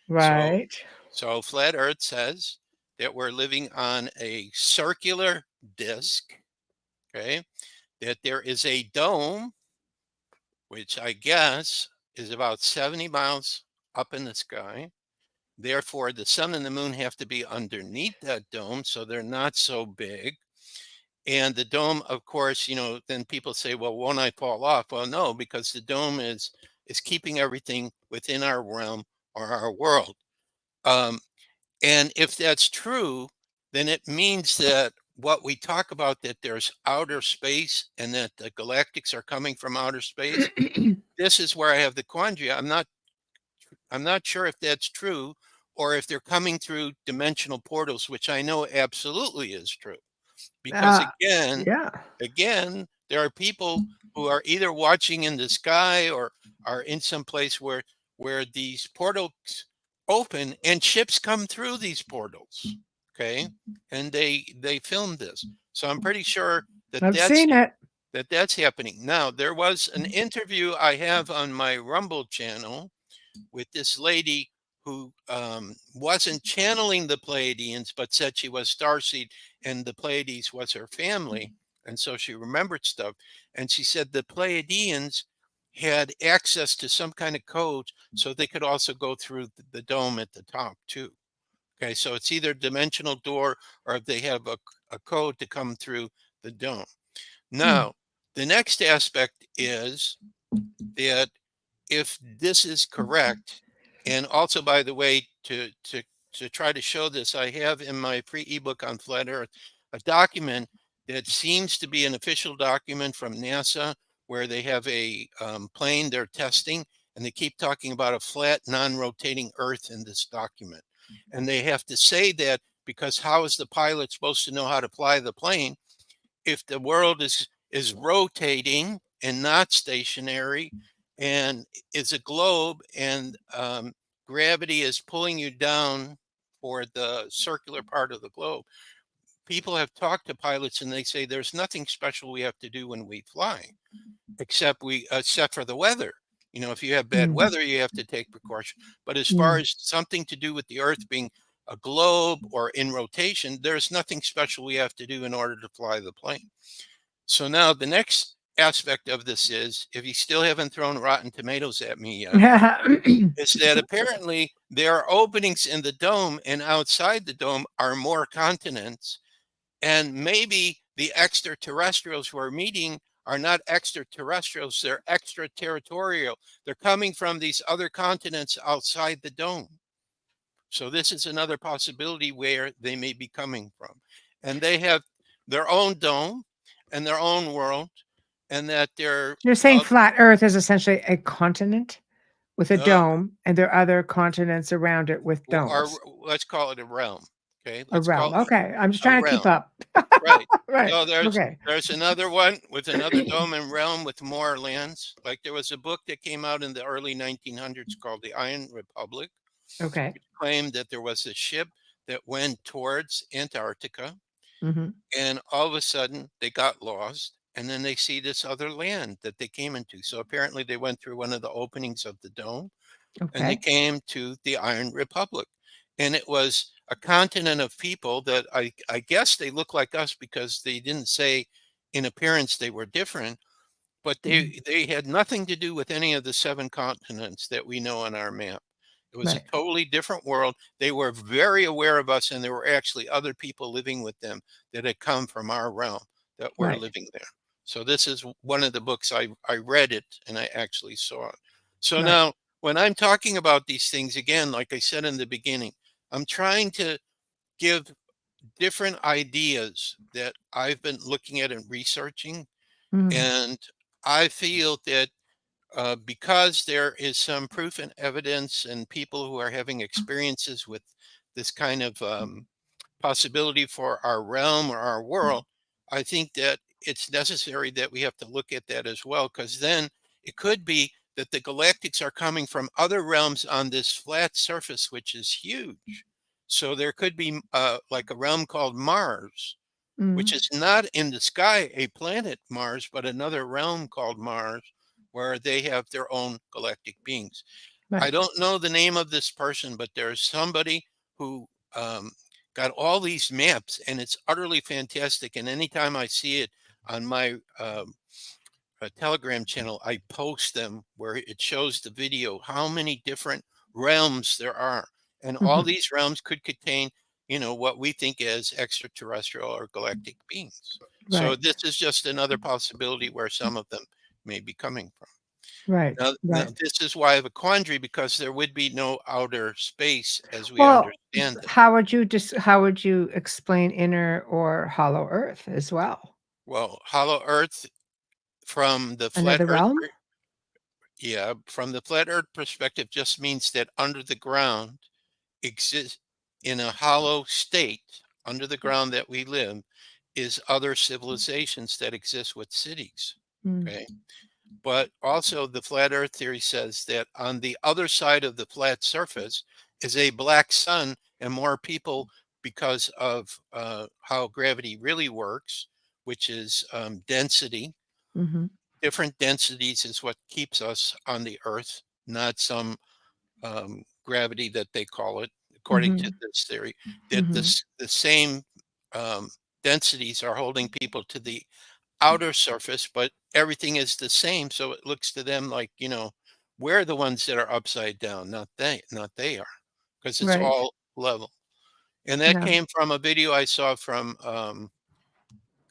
So, right. so flat Earth says that we're living on a circular disk, okay, that there is a dome, which I guess is about 70 miles up in the sky. Therefore, the sun and the moon have to be underneath that dome, so they're not so big. And the dome, of course, then people say, well, won't I fall off? Well, no, because the dome is keeping everything within our realm or our world. And if that's true, then it means that what we talk about, that there's outer space and that the galactics are coming from outer space, this is where I have the quandary. I'm not sure if that's true or if they're coming through dimensional portals, which I know absolutely is true. Because Yeah. again, there are people who are either watching in the sky or are in some place where these portals open and ships come through these portals. Okay. And they filmed this. So I'm pretty sure that I've seen it. that's happening. Now, there was an interview I have on my Rumble channel with this lady who wasn't channeling the Pleiadians, but said she was starseed and the Pleiades was her family. And so she remembered stuff. And she said the Pleiadians had access to some kind of code so they could also go through the dome at the top too. Okay, so it's either dimensional door or they have a code to come through the dome. Now, the next aspect is that if this is correct, and also, by the way, to try to show this, I have in my free ebook on flat Earth a document that seems to be an official document from NASA, where they have a plane they're testing, and they keep talking about a flat, non-rotating Earth in this document, and they have to say that because how is the pilot supposed to know how to fly the plane if the world is rotating and not stationary and it's a globe and gravity is pulling you down for the circular part of the globe? People have talked to pilots and they say there's nothing special we have to do when we fly except for the weather. If you have bad weather, you have to take precaution. But as far as something to do with the Earth being a globe or in rotation, there's nothing special we have to do in order to fly the plane. So now the next aspect of this is, if you still haven't thrown rotten tomatoes at me yet, is that apparently there are openings in the dome, and outside the dome are more continents. And maybe the extraterrestrials who are meeting are not extraterrestrials, they're extraterritorial. They're coming from these other continents outside the dome. So this is another possibility where they may be coming from. And they have their own dome and their own world, and that they're You're saying flat Earth is essentially a continent with a dome, and there are other continents around it with domes. let's call it a realm. Okay, A let's realm. call it Okay, I'm just a trying to keep realm. up. Right. Right. So Okay. there's another one with another dome and realm with more lands. Like there was a book that came out in the early 1900s called The Iron Republic, Okay. which claimed that there was a ship that went towards Antarctica, and all of a sudden they got lost, and then they see this other land that they came into. So apparently they went through one of the openings of the dome, and they Okay. came to the Iron Republic. And it was a continent of people that I guess they look like us because they didn't say in appearance they were different, but they had nothing to do with any of the 7 continents that we know on our map. It was a Right. totally different world. They were very aware of us, and there were actually other people living with them that had come from our realm that were Right. living there. So this is one of the books I read it and I actually saw it. So Right. now when I'm talking about these things, again, like I said in the beginning, I'm trying to give different ideas that I've been looking at and researching. Mhm. And I feel that because there is some proof and evidence and people who are having experiences with this kind of possibility for our realm or our world, I think that it's necessary that we have to look at that as well, because then it could be that the galactics are coming from other realms on this flat surface, which is huge. So there could be like a realm called Mars, which is not in the sky, a planet Mars, but another realm called Mars, where they have their own galactic beings. I Right. don't know the name of this person, but there's somebody who got all these maps, and it's utterly fantastic. And anytime I see it on my Telegram channel, I post them where it shows the video, how many different realms there are. And all Mhm. these realms could contain, what we think as extraterrestrial or galactic beings. So Right. this is just another possibility where some of them may be coming from. Right. Now, Right. this is why I have a quandary, because there would be no outer space as we Well, understand it. how would you explain inner or hollow earth as well? Well, hollow Earth from the flat Another Earth, realm? yeah, from the flat Earth perspective, just means that under the ground exists, in a hollow state under the ground that we live, is other civilizations that exist with cities. Mm. Okay. But also, the flat Earth theory says that on the other side of the flat surface is a black sun, and more people, because of how gravity really works, which is density. Mhm. Different densities is what keeps us on the Earth, not some gravity that they call it, according to Mhm. this theory, that Mhm. the same um, densities are holding people to the outer surface, but everything is the same. So it looks to them like, we're the ones that are upside down, not they are, because it's Right. all level. And that Yeah. came from a video I saw from,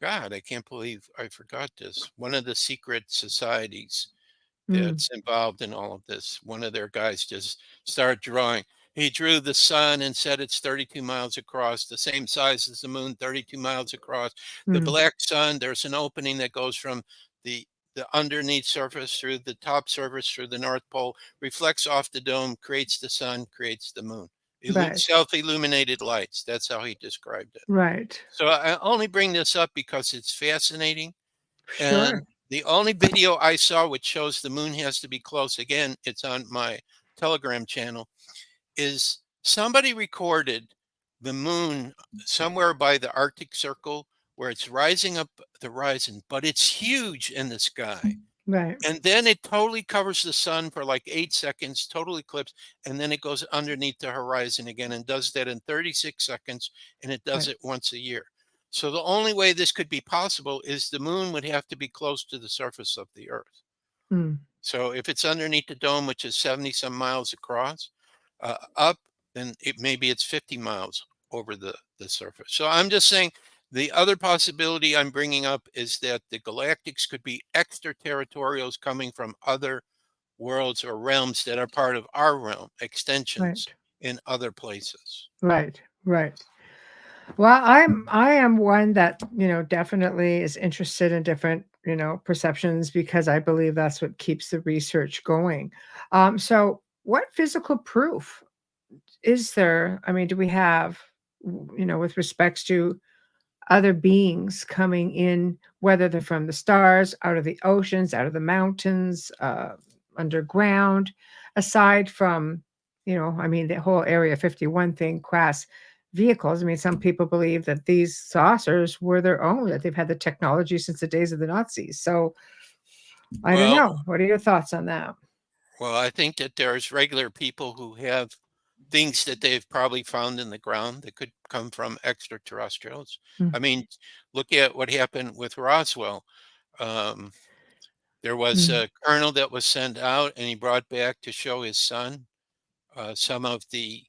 God, I can't believe I forgot this. One of the secret societies Mm. that's involved in all of this. One of their guys just started drawing. He drew the sun and said it's 32 miles across, the same size as the moon, 32 miles across. The Mm. black sun, there's an opening that goes from the the underneath surface through the top surface through the North Pole, reflects off the dome, creates the sun, creates the moon. Right. Self-illuminated lights. That's how he described it. Right. So I only bring this up because it's fascinating, Sure. and the only video I saw which shows the moon has to be close, again, it's on my Telegram channel, is somebody recorded the moon somewhere by the Arctic Circle where it's rising up the horizon, but it's huge in the sky. Right. And then it totally covers the sun for like 8 seconds, total eclipse. And then it goes underneath the horizon again and does that in 36 seconds. And it does Right. it once a year. So the only way this could be possible is the moon would have to be close to the surface of the earth. Mm. So if it's underneath the dome, which is 70 some miles across, up, then maybe it's 50 miles over the surface. So I'm just saying, the other possibility I'm bringing up is that the galactics could be extraterritorials coming from other worlds or realms that are part of our realm, extensions Right. in other places. Right. Right. Well, I am one that, definitely is interested in different, perceptions because I believe that's what keeps the research going. So what physical proof is there? I mean, do we have, with respects to other beings coming in, whether they're from the stars, out of the oceans, out of the mountains, underground, aside from, I mean, the whole Area 51 thing, crass vehicles. I mean, some people believe that these saucers were their own, that they've had the technology since the days of the Nazis. So I don't Well, know. What are your thoughts on that? well, I think that there's regular people who have things that they've probably found in the ground that could come from extraterrestrials. Mm, I mean, look at what happened with Roswell. Um, there was mm, a colonel that was sent out, and he brought back to show his son some of the,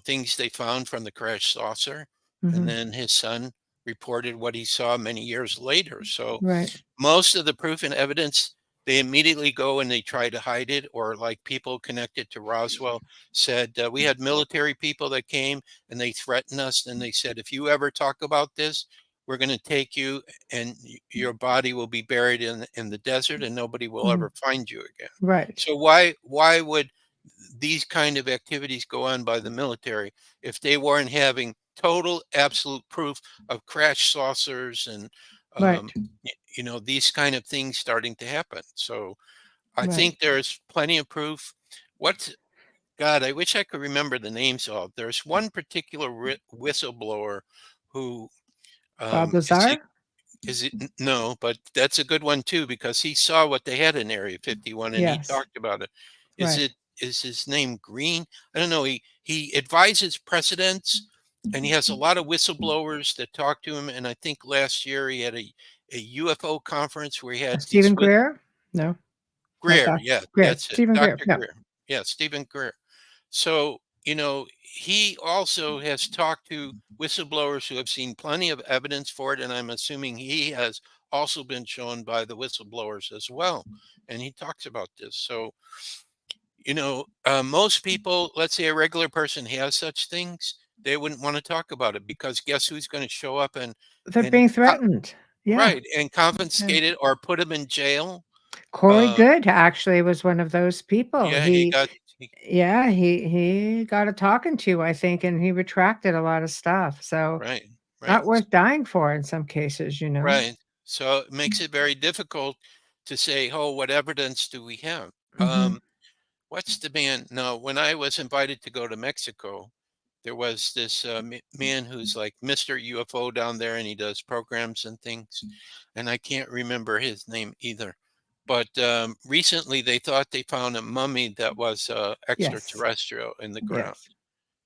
things they found from the crash saucer, and mhm. then his son reported what he saw many years later. So Right. most of the proof and evidence, they immediately go and they try to hide it, or like people connected to Roswell said, we had military people that came and they threatened us, and they said, if you ever talk about this, we're going to take you, and your body will be buried in the desert, and nobody will Mhm. ever find you again. Right. So why would these kind of activities go on by the military if they weren't having total absolute proof of crash saucers and Right. um, these kind of things starting to happen? So I Right. think there's plenty of proof. What, God, I wish I could remember the names of. There's one particular whistleblower who Bob is it Lazar? no, but that's a good one too, because he saw what they had in Area 51 and he Yes. talked about it. Is Right. it is his name Green? I don't know. He advises presidents and he has a lot of whistleblowers that talk to him. And I think last year he had a UFO conference where he had these Stephen Greer? No, not Greer. that. Yeah, Greer. that's it. Stephen Greer. Dr. No. Greer. Yeah, Stephen Greer. So, he also has talked to whistleblowers who have seen plenty of evidence for it. And I'm assuming he has also been shown by the whistleblowers as well. And he talks about this. So, most people, let's say a regular person has such things, they wouldn't want to talk about it because guess who's going to show up and, They're and, being co- threatened. Yeah. right, and Yeah. confiscate it or put them in jail. Corey Uh, Good actually was one of those people. yeah, he got, Yeah, he got a talking to, I think, and he retracted a lot of stuff. So right, right. not worth dying for in some cases, you know? Right. So it makes it very difficult to say, oh, what evidence do we have? Mhm. What's the man? No, when I was invited to go to Mexico, there was this man who's like Mr. UFO down there, and he does programs and things. And I can't remember his name either. But recently they thought they found a mummy that was Yes. extraterrestrial in the ground. Yes.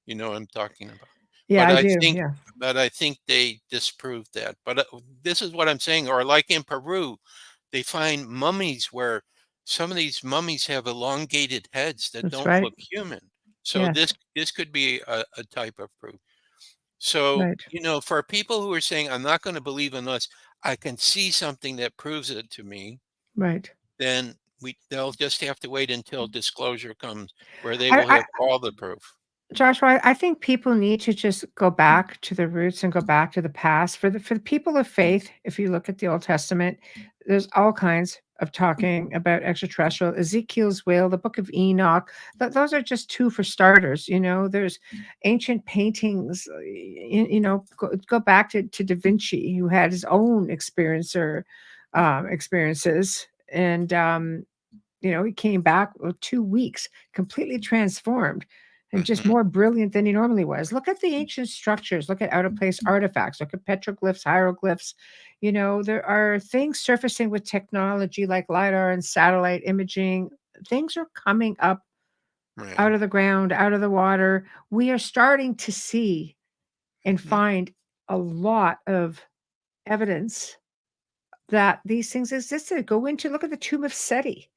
You know what I'm talking about. Yeah, But I I do. think Yeah. but I think they disproved that. But this is what I'm saying. Or like in Peru, they find mummies where some of these mummies have elongated heads that That's don't right. look human. So Yes. this could be a type of proof. So, Right. for people who are saying, I'm not going to believe unless I can see something that proves it to me, Right. then they'll just have to wait until disclosure comes where they I will I have all the proof. Joshua, I think people need to just go back to the roots and go back to the past. For the people of faith, if you look at the Old Testament, there's all kinds of talking about extraterrestrial. Ezekiel's whale, the Book of Enoch, those are just two for starters. There's ancient paintings. Go back to Da Vinci, who had his own experiences, and he came back with 2 weeks, completely transformed and just Hmm. more brilliant than he normally was. Look at the ancient structures, look at out of place artifacts, look at petroglyphs, hieroglyphs. There are things surfacing with technology like LiDAR and satellite imaging. Things are coming up out Right. of the ground, out of the water. We are starting to see and Hmm. find a lot of evidence that these things existed. Look at the tomb of Seti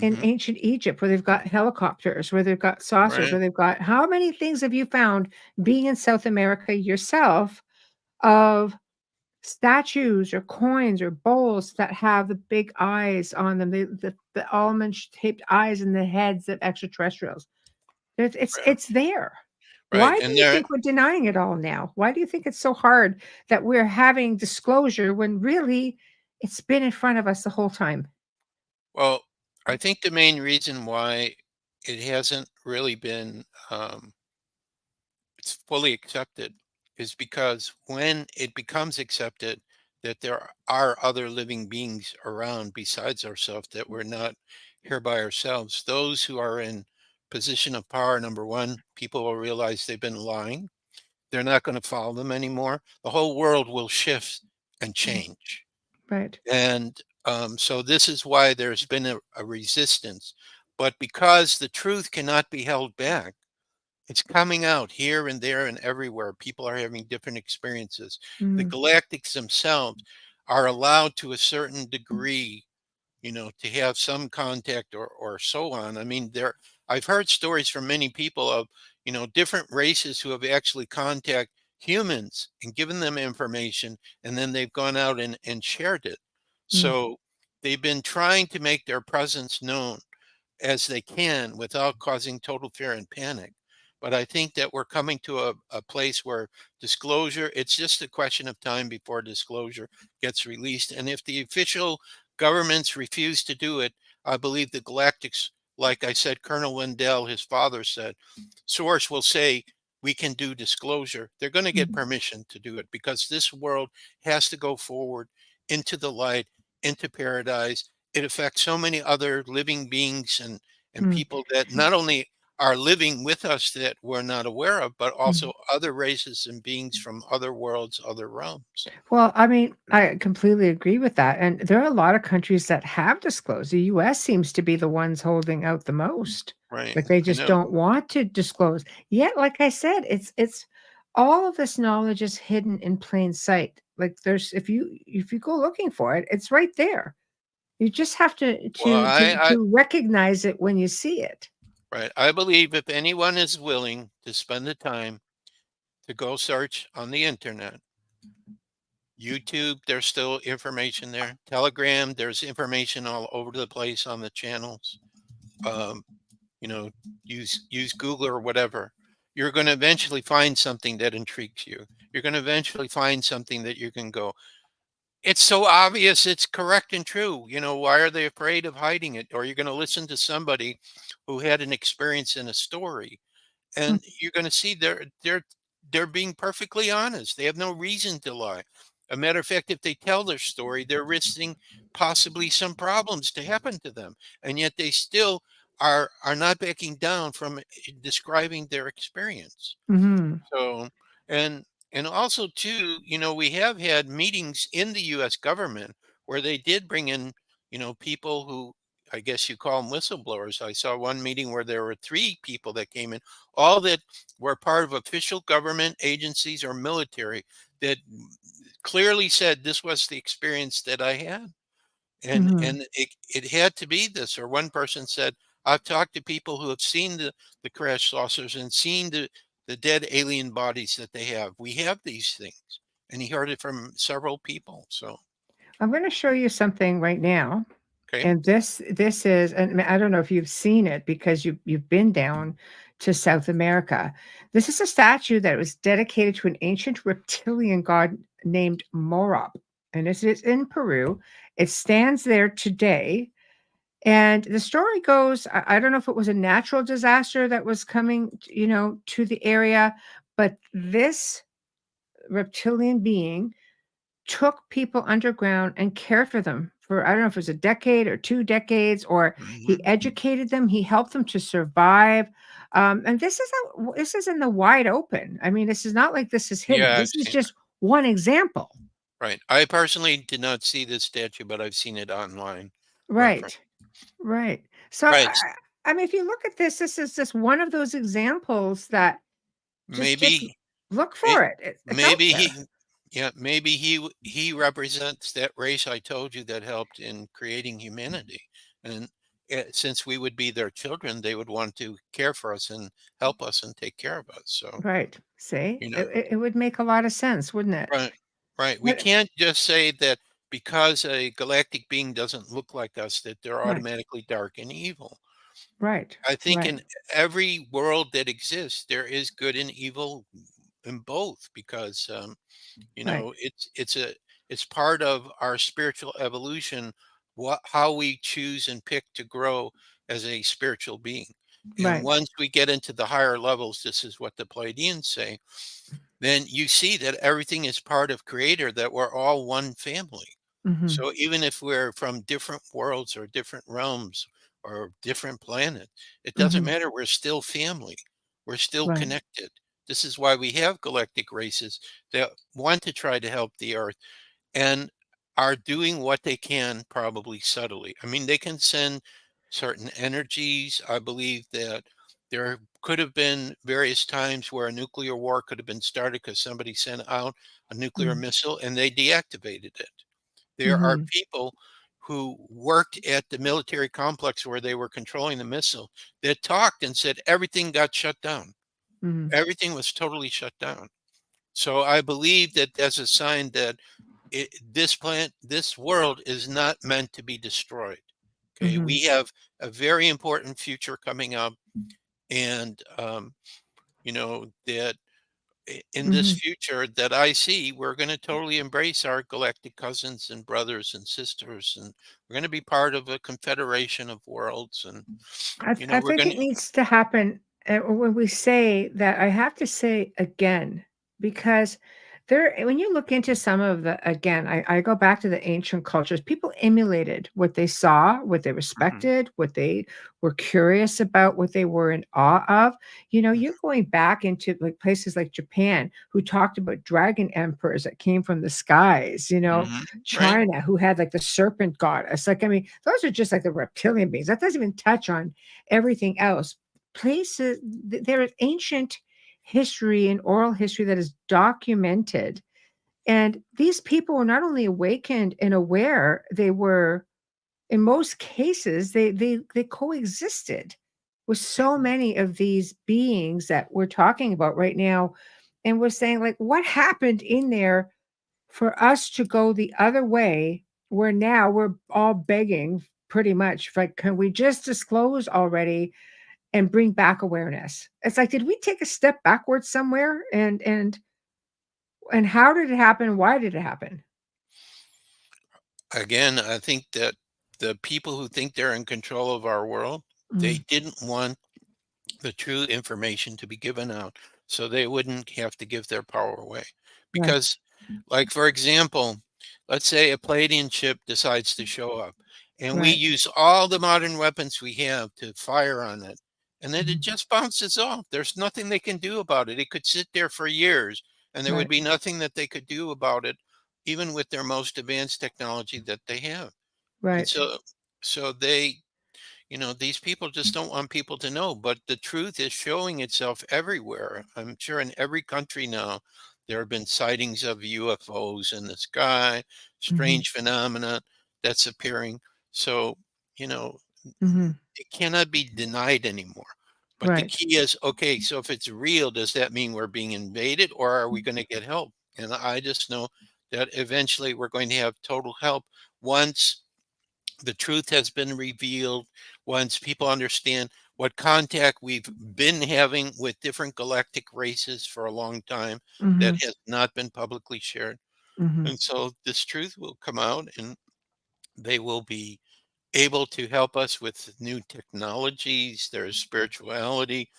in Hmm. ancient Egypt, where they've got helicopters, where they've got saucers, Right. where they've got how many things have you found being in South America yourself of statues or coins or bowls that have the big eyes on them, the almond-shaped eyes and the heads of extraterrestrials? Right. It's there. Right. Why do And you there, think we're denying it all now? Why do you think it's so hard that we're having disclosure when really it's been in front of us the whole time? well, I think the main reason why it hasn't really been it's fully accepted is because when it becomes accepted that there are other living beings around besides ourselves, that we're not here by ourselves, those who are in position of power, number one, people will realize they've been lying. They're not going to follow them anymore. The whole world will shift and Mm, change. right. And so this is why there's been a resistance. But because the truth cannot be held back, it's coming out here and there and everywhere. People are having different experiences. The Mm, galactics themselves are allowed to a certain degree, to have some contact or so on. I mean, I've heard stories from many people of, different races who have actually contact humans and given them information, and then they've gone out and shared it. mm, So they've been trying to make their presence known as they can without causing total fear and panic. But I think that we're coming to a place where disclosure, it's just a question of time before disclosure gets released. And if the official governments refuse to do it, I believe the galactics, like I said, Colonel Wendell, his father said, source will say, we can do disclosure. They're going to get mhm, permission to do it because this world has to go forward into the light, into paradise. It affects so many other living beings and mm, people that not only are living with us that we're not aware of, but mm. also other races and beings from other worlds, other realms. Well, I mean, I completely agree with that, and there are a lot of countries that have disclosed. The US seems to be the ones holding out the most. Right. Like, they I just know. don't want to disclose. Yet, like I said, it's all of this knowledge is hidden in plain sight. Like there's if you go looking for it, it's right there. You just have to Well, recognize it when you see it. right. I believe if anyone is willing to spend the time to go search on the internet, YouTube, there's still information there. Telegram, there's information all over the place on the channels. Um, you know, use Google or whatever. You're going to eventually find something that intrigues you. You're going to eventually find something that you can go, it's so obvious it's correct and true. Why are they afraid of hiding it? Or you're going to listen to somebody who had an experience in a story, Mm, and you're going to see they're being perfectly honest. They have no reason to lie. A matter of fact, if they tell their story, they're risking possibly some problems to happen to them, and yet they still are not backing down from describing their experience. mhm, So, and also too, we have had meetings in the U.S. government where they did bring in, people who I guess you call them whistleblowers. I saw one meeting where there were 3 people that came in, all that were part of official government agencies or military that clearly said this was the experience that I had. And mhm. and it had to be this. Or one person said, I've talked to people who have seen the crash saucers and seen the dead alien bodies that they have. We have these things. And he heard it from several people. So, I'm gonna show you something right now, okay. and this is and I don't know if you've seen it because you've been down to South America. This is a statue that was dedicated to an ancient reptilian god named Morop, and this is in Peru. It stands there today, and the story goes, I don't know if it was a natural disaster that was coming, to the area, but this reptilian being took people underground and cared for them for I don't know if it was a decade or 2 decades, or he Mhm. educated them, he helped them to survive, and this is in the wide open. I mean, this is not like this is hidden. Yeah, I've This is seen. just one example. Right. I personally did not see this statue, but I've seen it online reference. Right, right. So, Right. I mean, if you look at this, this is just one of those examples that just Maybe look may- for it. It's out maybe there. maybe he represents that race I told you that helped in creating humanity. And since we would be their children, they would want to care for us and help us and take care of us. So, Right. See? you know, It would make a lot of sense, wouldn't it? right, right. We But can't just say that because a galactic being doesn't look like us, that they're right, automatically dark and evil. right, I think right, in every world that exists, there is good and evil in both, because right, it's part of our spiritual evolution, what how we choose and pick to grow as a spiritual being. And right. once we get into the higher levels, this is what the Pleiadians say, then you see that everything is part of Creator, that we're all one family. Mhm, So even if we're from different worlds or different realms or different planets, it doesn't mhm, matter. We're still family. We're still right, connected. This is why we have galactic races that want to try to help the Earth and are doing what they can, probably subtly. I mean, they can send certain energies. I believe that there could have been various times where a nuclear war could have been started because somebody sent out a nuclear mm, missile and they deactivated it. There are mhm, people who worked at the military complex where they were controlling the missile that talked and said everything got shut down. mhm, Everything was totally shut down. So I believe that that's a sign that this world is not meant to be destroyed. Okay, mhm, we have a very important future coming up, and that in this mhm. future that I see, we're going to totally embrace our galactic cousins and brothers and sisters, and we're going to be part of a confederation of worlds, and I we're think going it to. needs to happen, when we say that I have to say again, because when you look into some of the again, I go back to the ancient cultures, people emulated what they saw, what they Mhm, respected, what they were curious about, what they were in awe of. You're going back into, like, places like Japan, who talked about dragon emperors that came from the skies, mhm, right, China, who had, like, the serpent goddess. Like, I mean, those are just like the reptilian beings. That doesn't even touch on everything else. Places, there is ancient history and oral history that is documented. And these people were not only awakened and aware, they were, in most cases, they coexisted with so Mhm. many of these beings that we're talking about right now. And we're saying, like, what happened in there for us to go the other way, where now we're all begging pretty much, like, can we just disclose already and bring back awareness? It's like, did we take a step backwards somewhere? And how did it happen? Why did it happen? Again, I think that the people who think they're in control of our world, they Mm, didn't want the true information to be given out so they wouldn't have to give their power away. right, Because, like, for example, let's say a Palladian ship decides to show up and we right. use all the modern weapons we have to fire on it, and then it Mhm, just bounces off. There's nothing they can do about it. It could sit there for years and there would right, be nothing that they could do about it, even with their most advanced technology that they have. And right. so they, these people just don't want people to know, but the truth is showing itself everywhere. I'm sure in every country now, there have been sightings of UFOs in the sky, Mhm, strange phenomena that's appearing. So, you know, mhm, it cannot be denied anymore. But the right. key is, okay, so if it's real, does that mean we're being invaded or are we going to get help? And I just know that eventually we're going to have total help once the truth has been revealed, once people understand what contact we've been having with different galactic races for a long time that Mhm, has not been publicly shared. mhm, And so this truth will come out and they will be able to help us with new technologies, their spirituality.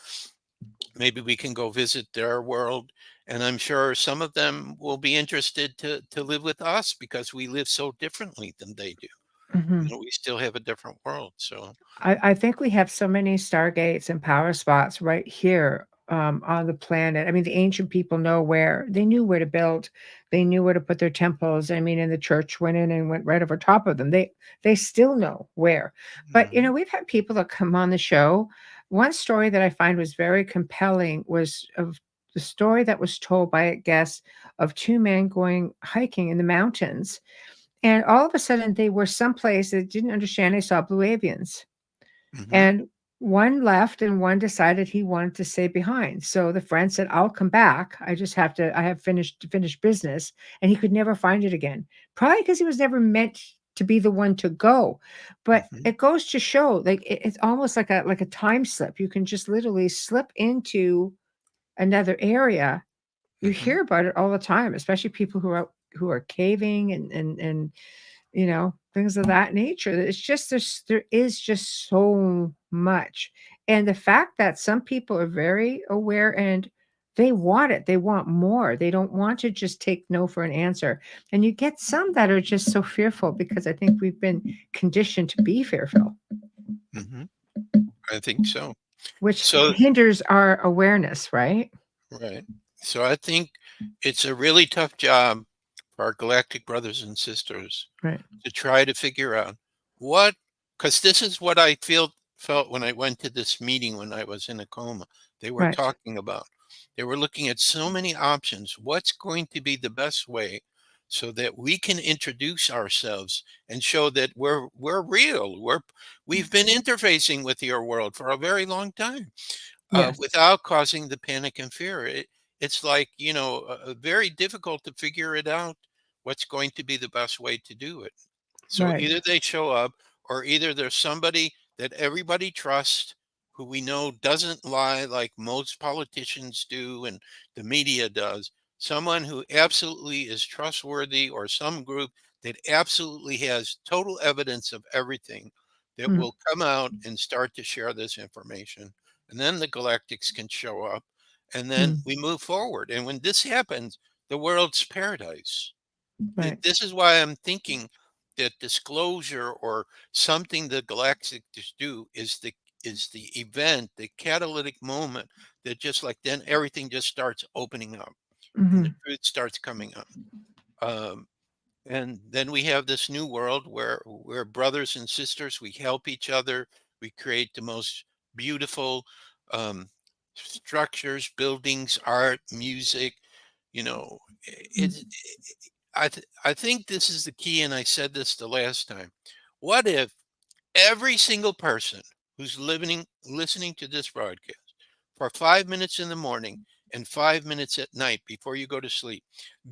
Maybe we can go visit their world. And I'm sure some of them will be interested to live with us because we live so differently than they do. mhm. We still have a different world. So, I think we have so many stargates and power spots right here, on the planet. I mean, the ancient people know where they knew where to build. They knew where to put their temples. I mean, and the church went in and went right over top of them. They still know where. But, mhm, we've had people that come on the show. One story that I find was very compelling was of the story that was told by a guest of two men going hiking in the mountains. And all of a sudden, they were someplace that didn't understand. They saw blue avians, mhm, and one left and one decided he wanted to stay behind. So the friend said, "I'll come back. I have finished business." And he could never find it again. Probably because he was never meant to be the one to go. But mhm, it goes to show, like, it's almost like a time slip. You can just literally slip into another area. You mhm, hear about it all the time, especially people who are caving and things of that nature. It's just there is just so much. And the fact that some people are very aware and they want it, they want more. They don't want to just take no for an answer. And you get some that are just so fearful because I think we've been conditioned to be fearful, mhm. I think so. which So, hinders our awareness, right? right. So I think it's a really tough job for our galactic brothers and sisters Right. to try to figure out what, because this is what I felt when I went to this meeting when I was in a coma. They were Right. talking about, they were looking at so many options. What's going to be the best way so that we can introduce ourselves and show that we're real. We've been interfacing with your world for a very long time Yes. without causing the panic and fear. It's like, very difficult to figure it out what's going to be the best way to do it. So Right. either they show up or either there's somebody that everybody trusts who we know doesn't lie like most politicians do and the media does. Someone who absolutely is trustworthy or some group that absolutely has total evidence of everything that Mm, will come out and start to share this information. And then the galactics can show up and then mm, we move forward. And when this happens, the world's paradise. right. This is why I'm thinking that disclosure or something the galactics do is the event, the catalytic moment that just like then everything just starts opening up and the Mhm, truth starts coming up. Um, and then we have this new world where we're brothers and sisters. We help each other. We create the most beautiful um, structures, buildings, art, music. You know, it. I think this is the key, and I said this the last time. What if every single person who's listening to this broadcast for 5 minutes in the morning and 5 minutes at night before you go to sleep,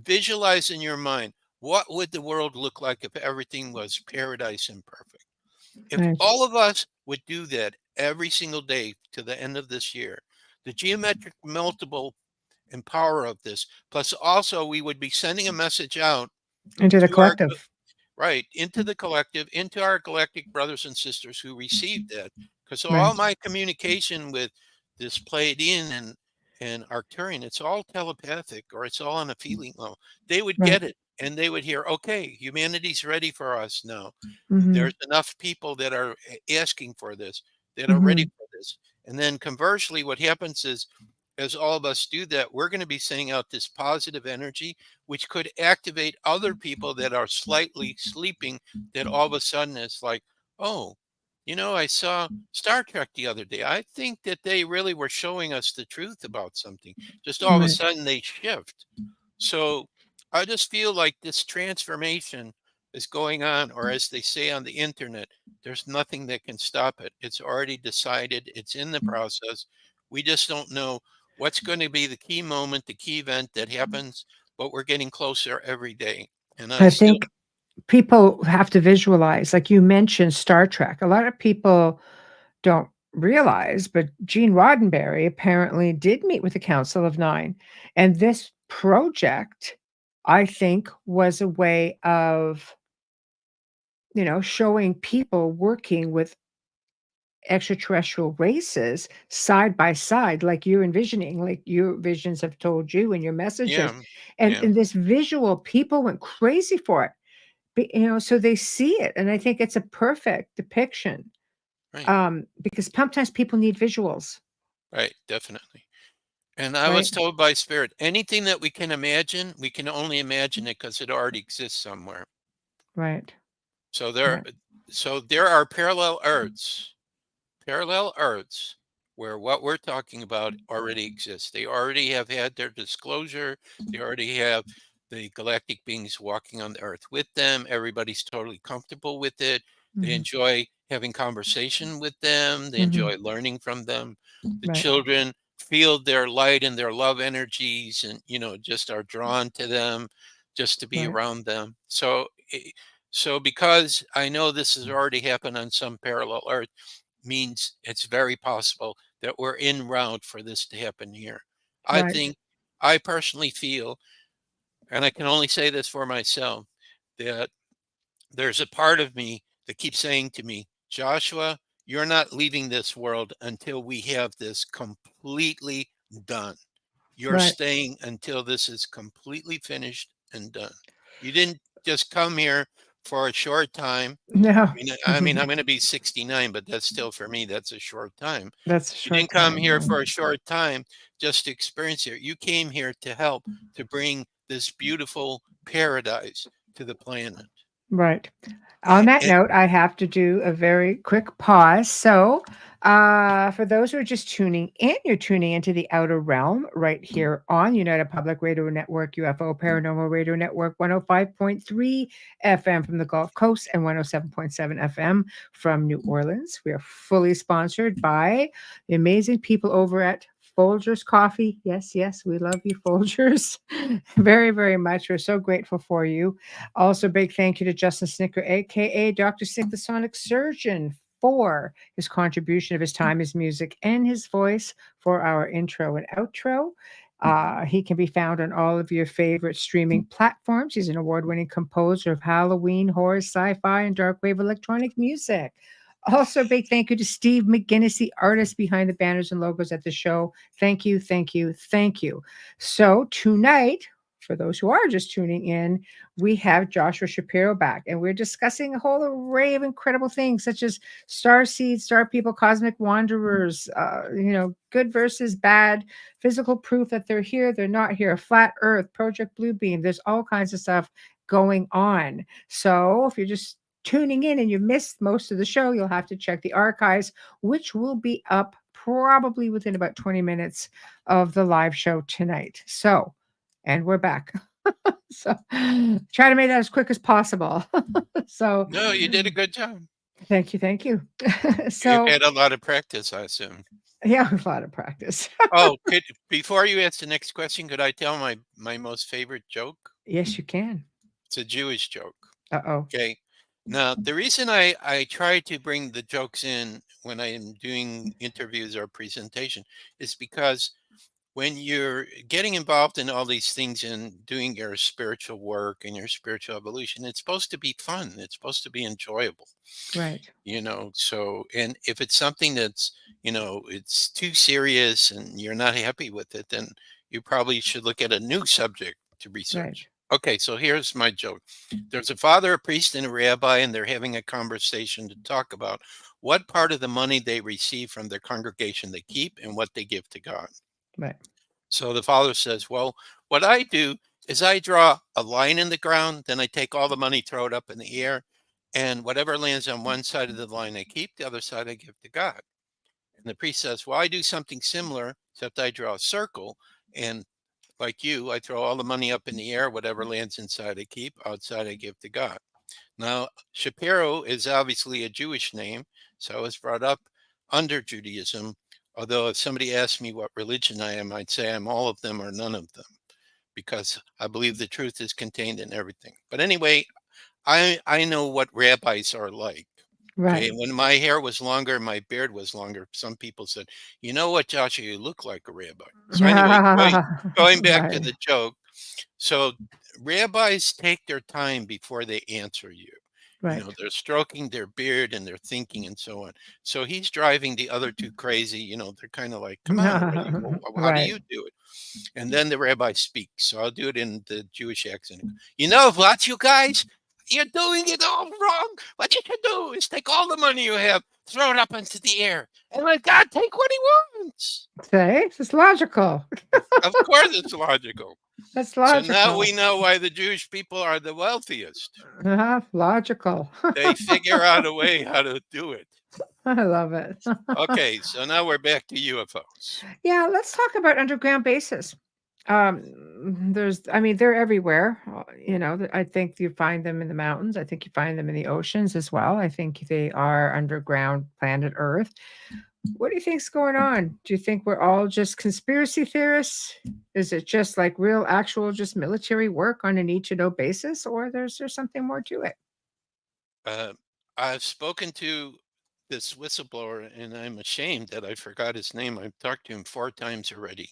visualize in your mind what would the world look like if everything was paradise and perfect. If Right. all of us would do that every single day to the end of this year, the geometric multiple and power of this, plus also we would be sending a message out Into the to our collective. right, into the collective, into our galactic brothers and sisters who received that. Because all Right. my communication with this Pleiadian and Arcturian, it's all telepathic or it's all on a feeling level. They would Right. get it and they would hear, okay, humanity's ready for us now. Hmm. There's enough people that are asking for this, that are ready Hmm. for this. And then conversely, what happens is as all of us do that, we're going to be sending out this positive energy, which could activate other people that are slightly sleeping. That all of a sudden it's like, oh, I saw Star Trek the other day. I think that they really were showing us the truth about something. Just all of a Right. sudden they shift. So I just feel like this transformation is going on, or as they say on the internet, there's nothing that can stop it. It's already decided, it's in the process. We just don't know what's going to be the key moment, the key event that happens, but we're getting closer every day. And I I still, think people have to visualize, like you mentioned Star Trek. A lot of people don't realize, but Gene Roddenberry apparently did meet with the Council of Nine. And this project, I think, was a way of, showing people working with extraterrestrial races side by side, like you're envisioning, like your visions have told you in your messages. yeah, And yeah, in this visual, people went crazy for it. So they see it. And I think it's a perfect depiction, right, because sometimes people need visuals, right, definitely. And I was right? told by Spirit, anything that we can imagine, we can only imagine it because it already exists somewhere. Right. So there, Right. so there are parallel Earths where what we're talking about already exists. They already have had their disclosure. They already have the galactic beings walking on the Earth with them. Everybody's totally comfortable with it. They Mhm. enjoy having conversation with them. They Mhm. enjoy learning from them. The Right. children feel their light and their love energies and, just are drawn to them just to be Right. around them. So because I know this has already happened on some parallel Earth, means it's very possible that we're en route for this to happen here. I Right. think, I personally feel, and I can only say this for myself, that there's a part of me that keeps saying to me, Joshua, you're not leaving this world until we have this completely done. You're Right. staying until this is completely finished and done. You didn't just come here for a short time. No. I mean, I'm going to be 69, but that's still for me, that's a short time. That's a You short didn't come time. here Yeah. for a short time just to experience it. You came here to help to bring this beautiful paradise to the planet. Right. On that And, note, I have to do a very quick pause. So, for those who are just tuning in, you're tuning into the Outer Realm right here on United Public Radio Network, UFO Paranormal Radio Network, 105.3 FM from the Gulf Coast and 107.7 FM from New Orleans. We are fully sponsored by the amazing people over at Folgers Coffee. Yes, yes, we love you, Folgers, very, very much. We're so grateful for you. Also, big thank you to Justin Snicker, aka Dr. Sick, the Sonic Surgeon, for his contribution of his time, his music, and his voice for our intro and outro. He can be found on all of your favorite streaming platforms. He's an award winning composer of Halloween, horror, sci fi, and dark wave electronic music. Also, a big thank you to Steve McGinnis, the artist behind the banners and logos at the show. Thank you, thank you, thank you. So, tonight, for those who are just tuning in, we have Joshua Shapiro back, and we're discussing a whole array of incredible things, such as star seeds, star people, cosmic wanderers, good versus bad, physical proof that they're here, they're not here, flat Earth, Project Bluebeam. There's all kinds of stuff going on. So if you're just tuning in and you missed most of the show, you'll have to check the archives, which will be up probably within about 20 minutes of the live show tonight. So, and we're back. So, try to make that as quick as possible. So, No, you did a good job. thank you. Thank you. You've So, had a lot of practice, I assume. yeah, a lot of practice. Oh, before you ask the next question, could I tell my most favorite joke? Yes, you can. It's a Jewish joke. Uh-oh. Okay. Now, the reason I try to bring the jokes in when I am doing interviews or presentation is because when you're getting involved in all these things and doing your spiritual work and your spiritual evolution, it's supposed to be fun. It's supposed to be enjoyable, Right. so, and if it's something that's, it's too serious and you're not happy with it, then you probably should look at a new subject to Right. research. Okay, so here's my joke. There's a father, a priest, and a rabbi, and they're having a conversation to talk about what part of the money they receive from their congregation they keep and what they give to God. Right. So the father says, well, what I do is I draw a line in the ground, then I take all the money, throw it up in the air, and whatever lands on one side of the line I keep, the other side I give to God. And the priest says, well, I do something similar, except I draw a circle, and like you, I throw all the money up in the air, whatever lands inside I keep, outside I give to God. Now, Shapiro is obviously a Jewish name, so I was brought up under Judaism. Although if somebody asked me what religion I am, I'd say I'm all of them or none of them, because I believe the truth is contained in everything. But anyway, I know what rabbis are like. Okay, Right. when my hair was longer, my beard was longer. Some people said, "You know what, Joshua, you look like a rabbi." So anyway, going back to Right. the joke, so rabbis take their time before they answer you. Right. They're stroking their beard and they're thinking and so on. So he's driving the other two crazy. They're kind of like, "Come on already. Well, how do Right. you do it?" And then the rabbi speaks. So I'll do it in the Jewish accent. What, you guys? You're doing it all wrong. What you should do is take all the money you have, throw it up into the air, and let God take what he wants. Say, it's logical. Of course, it's logical. That's So now we logical. know why the Jewish people are the wealthiest. Logical. They figure out a way how to do it. I love it. Okay, so now we're back to UFOs. Yeah, let's talk about underground bases. I mean, they're everywhere. I think you find them in the mountains. I think you find them in the oceans as well. I think they are underground planet Earth. What do you think's going on? Do you think we're all just conspiracy theorists? Is it just like real, actual, just military work on a need-to-know basis, or there's something more to it? Uh, I've spoken to this whistleblower, and I'm ashamed that I forgot his name. I've talked to him 4 times already,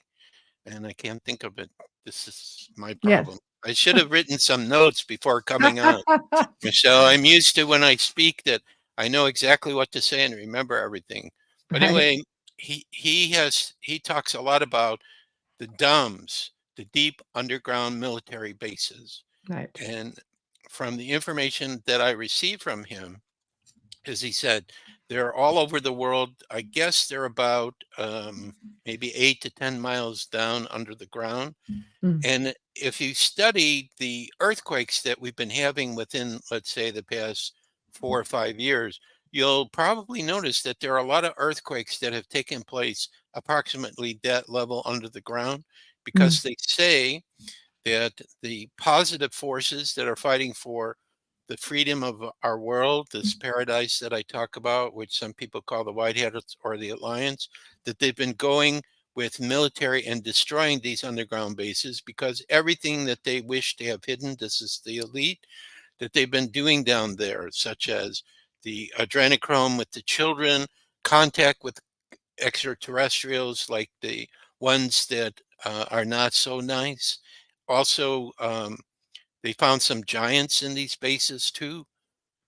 and I can't think of it. This is my Yes. problem. I should have written some notes before coming on. Michelle, I'm used to when I speak that I know exactly what to say and remember everything. But Right. anyway, he talks a lot about the DUMBs, the deep underground military bases. Right. And from the information that I received from him, as he said, they're all over the world. I guess they're about maybe 8 to 10 miles down under the ground. Mm, And if you study the earthquakes that we've been having within, let's say, the past 4 or 5 years, you'll probably notice that there are a lot of earthquakes that have taken place approximately that level under the ground, mm, because they say that the positive forces that are fighting for the freedom of our world, this paradise that I talk about, which some people call the Whiteheads or the Alliance, that they've been going with military and destroying these underground bases because everything that they wish to have hidden, this is the elite, that they've been doing down there, such as the adrenochrome with the children, contact with extraterrestrials like the ones that are not so nice. Also, they found some giants in these bases too.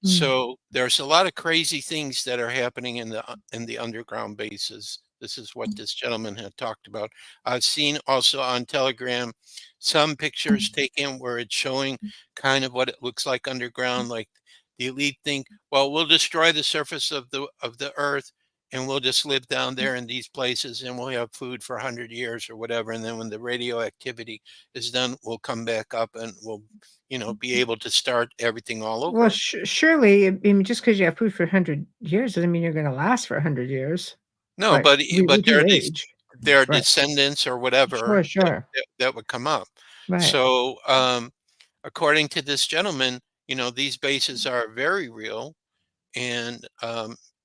mm, So there's a lot of crazy things that are happening in the underground bases. This is what this gentleman had talked about. I've seen also on Telegram some pictures taken where it's showing kind of what it looks like underground. Like the elite think, well, we'll destroy the surface of the earth and we'll just live down there in these places and we'll have food for 100 years or whatever. And then when the radioactivity is done, we'll come back up and we'll be able to start everything all Well, over. surely, I mean, just because you have food for 100 years doesn't mean you're going to last for 100 years. No, but we but do there are these age. their Right. descendants or whatever Sure, sure. that would come up. Right. So, according to this gentleman, these bases are very real, and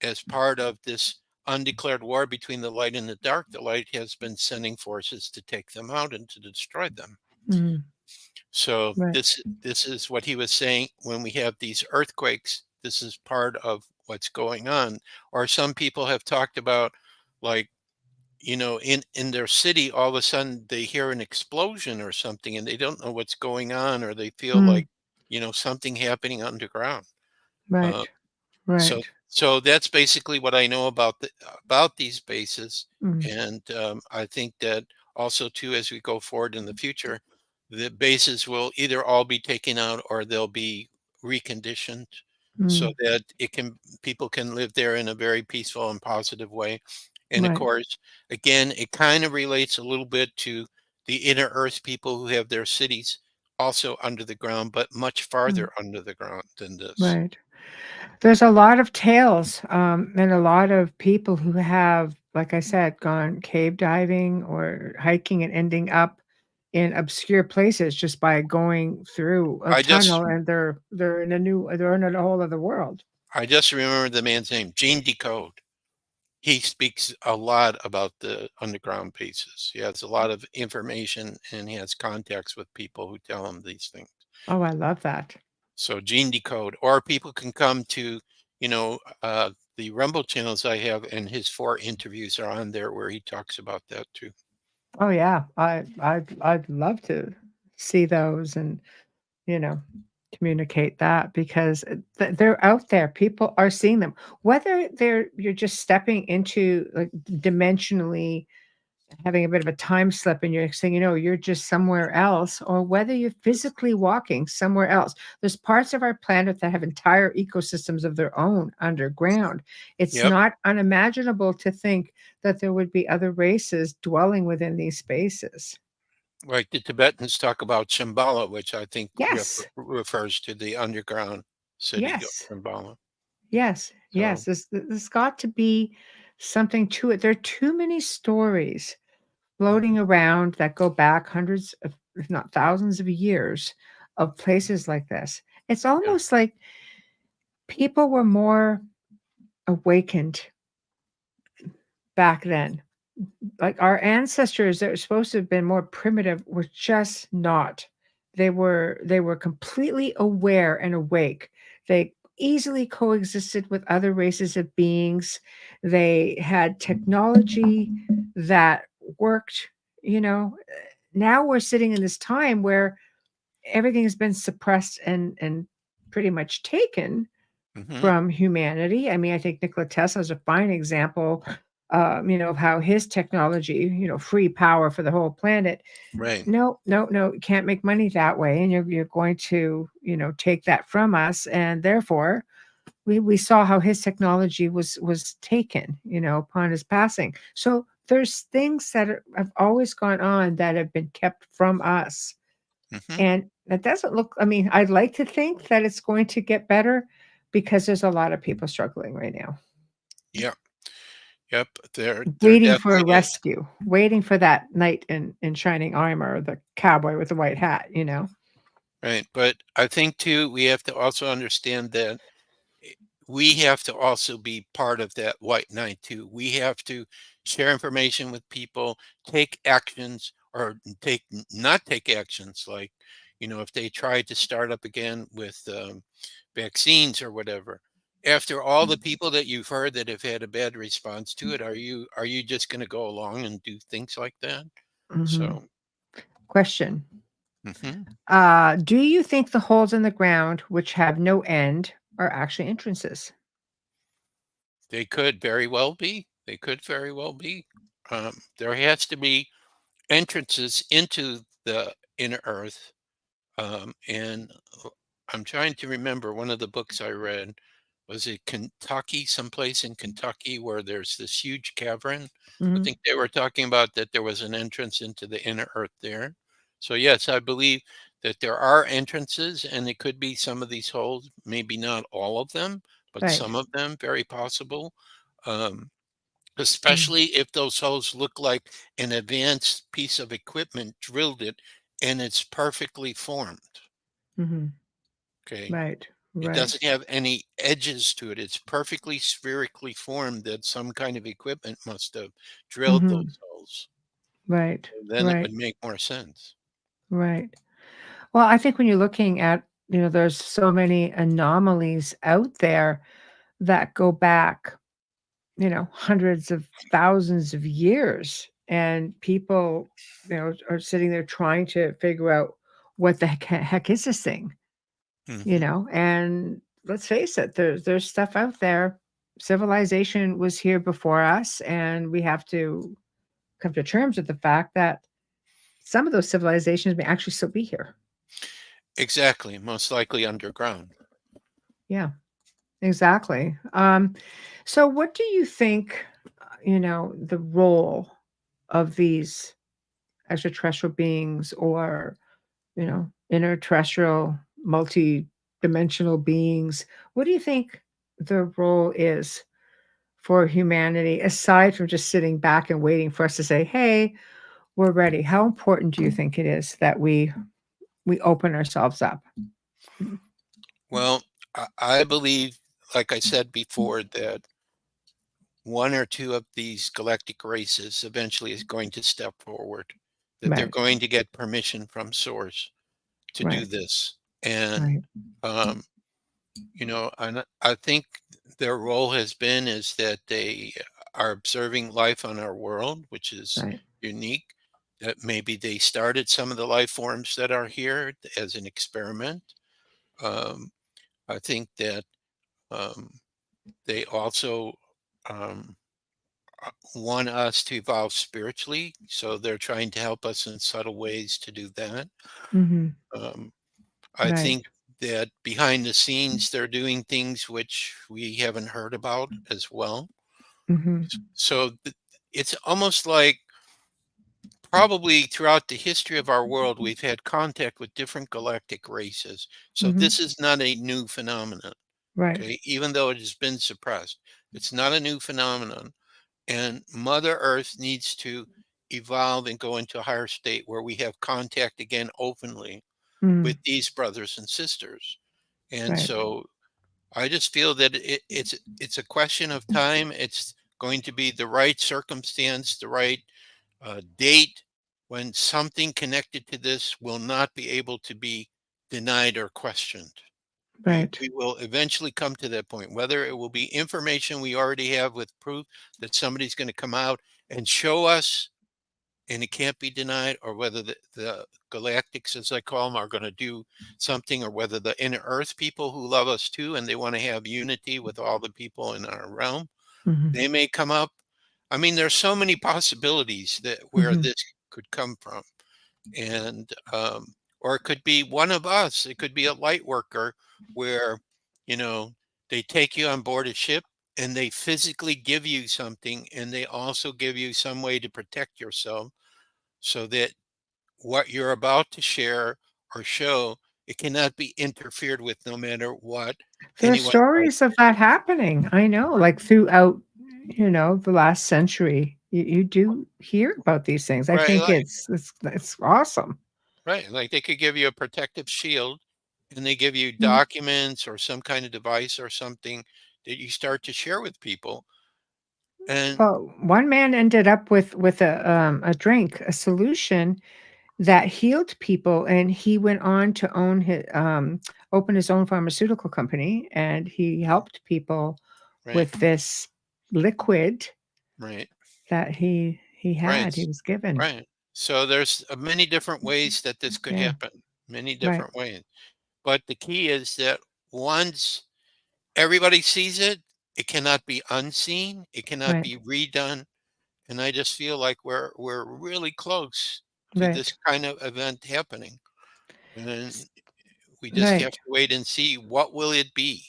as part of this undeclared war between the light and the dark, the light has been sending forces to take them out and to destroy them. Mm, So right. this is what he was saying when we have these earthquakes. This is part of what's going on. Or some people have talked about, like, in their city, all of a sudden they hear an explosion or something, and they don't know what's going on, or they feel Mm, like something happening underground. Uh, right. so Right. so that's basically what I know about these bases, Mm, and I think that also too, as we go forward in the future, the bases will either all be taken out or they'll be reconditioned so mm, that people can live there in a very peaceful and positive way. And of right. course, again, it kind of relates a little bit to the inner earth people who have their cities also under the ground, but much Mm, farther under the ground than this. right. There's a lot of tales, and a lot of people who have, like I said, gone cave diving or hiking and ending up in obscure places just by going through a I just tunnel, and they're in a whole other world. I just remember the man's name, Gene Decode. He speaks a lot about the underground bases. He has a lot of information and he has contacts with people who tell him these things. Oh, I love that. So Gene Decode, or people can come to, the Rumble channels I have, and his 4 interviews are on there where he talks about that too. Oh, yeah. I'd love to see those and, you know, communicate that because they're out there. People are seeing them. Whether you're just stepping into like dimensionally having a bit of a time slip and you're saying, you're just somewhere else, or whether you're physically walking somewhere else. There's parts of our planet that have entire ecosystems of their own underground. It's Yep. not unimaginable to think that there would be other races dwelling within these spaces. Like the Tibetans talk about Shambhala, which I think Yes. refers to the underground city of Yes. Shambhala. Yes. Yes. So, There's got to be something to it. There are too many stories floating mhm, around that go back hundreds of, if not thousands of years of places like this. It's yeah. almost like people were more awakened back then. Like our ancestors that were supposed to have been more primitive were just not. They were completely aware and awake. They easily coexisted with other races of beings. They had technology that worked, you know. Now we're sitting in this time where everything has been suppressed and pretty much taken Hmm. from humanity. I mean, I think Nikola Tesla is a fine example, of how his technology, free power for the whole planet. Right. No, no, no, you can't make money that way, and you're going to, take that from us, and therefore, we saw how his technology was taken, upon his passing. So there's things that have always gone on that have been kept from us, Hmm. and that doesn't look. I mean, I'd like to think that it's going to get better because there's a lot of people struggling right now, Yep. Yep. There waiting for a definitely is. rescue, waiting for that knight in shining armor, the cowboy with the white hat. Right. But I think too, we have to also understand that i- we have to also be part of that white knight too. We have to share information with people, take actions, or not take actions. Like, if they try to start up again with vaccines or whatever. After all the people that you've heard that have had a bad response to it, are you just going to go along and do things like that? Mhm. So, Question: mhm. Do you think the holes in the ground, which have no end, are actually entrances? They could very well be. They could very well be. There has to be entrances into the inner earth. And I'm trying to remember one of the books I read. Was it Kentucky, someplace in Kentucky where there's this huge cavern? I Mhm. think they were talking about that there was an entrance into the inner earth there. So yes, I believe that there are entrances and it could be some of these holes, maybe not all of them, but Right. some of them, very possible. Um, especially if those holes look like an advanced piece of equipment drilled it and it's perfectly formed. Mm-hmm. Okay. Right. It Right. doesn't have any edges to it. It's perfectly spherically formed that some kind of equipment must have drilled Mm-hmm. those holes. Right. Then it Right. would make more sense. Right. Well, I think when you're looking at, there's so many anomalies out there that go back, hundreds of thousands of years, and people, are sitting there trying to figure out what the heck is this thing, Hmm. and let's face it, there's stuff out there. Civilization was here before us, and we have to come to terms with the fact that some of those civilizations may actually still be here. Exactly. Most likely underground. Yeah. Exactly. So what do you think, the role of these extraterrestrial beings, or, interterrestrial, multi-dimensional beings? What do you think the role is for humanity, aside from just sitting back and waiting for us to say, "Hey, we're ready"? How important do you think it is that we open ourselves up? Well, I believe, like I said before, that one or two of these galactic races eventually is going to step forward, that they're Right, going to get permission from Source to do right, this. And, right. um, and I think their role has been is that they are observing life on our world, which is Right. unique. That maybe they started some of the life forms that are here as an experiment. Um, I think that um, they also um, want us to evolve spiritually, so they're trying to help us in subtle ways to do that. Mhm. Um, I Right. think that behind the scenes, they're doing things which we haven't heard about as well. Mhm. So it's almost like probably throughout the history of our world, we've had contact with different galactic races. So Mhm. this is not a new phenomenon, Right. okay? Even though it has been suppressed, it's not a new phenomenon. And Mother Earth needs to evolve and go into a higher state where we have contact again openly with Mm. these brothers and sisters. And Right. so I just feel that it's a question of time. It's going to be the right circumstance, the right date when something connected to this will not be able to be denied or questioned. Right. We will eventually come to that point, whether it will be information we already have with proof that somebody's going to come out and show us and it can't be denied, or whether the galactics, as I call them, are going to do something, or whether the inner earth people who love us too and they want to have unity with all the people in our realm, Mhm. they may come up. I mean, there's so many possibilities that where Mhm. this could come from. And or it could be one of us. It could be a light worker where, you know, they take you on board a ship and they physically give you something, and they also give you some way to protect yourself so that what you're about to share or show, it cannot be interfered with no matter what There's anyone tries. stories of that happening. I know, like throughout, the last century. You do hear about these things. I Right, think it's awesome. right. Like they could give you a protective shield and they give you Mhm. documents or some kind of device or something that you start to share with people. And Well, one man ended up with a drink, a solution that healed people, and he went on to open his own pharmaceutical company, and he helped people right, with this liquid right, that right, he was given. right. So there's many different ways that this could Yeah, happen, many right, different ways. But the key is that once everybody sees it, it cannot be unseen, it cannot right, be redone. And I just feel like we're really close to this right, kind of event happening. And we just have right, to wait and see what will it be.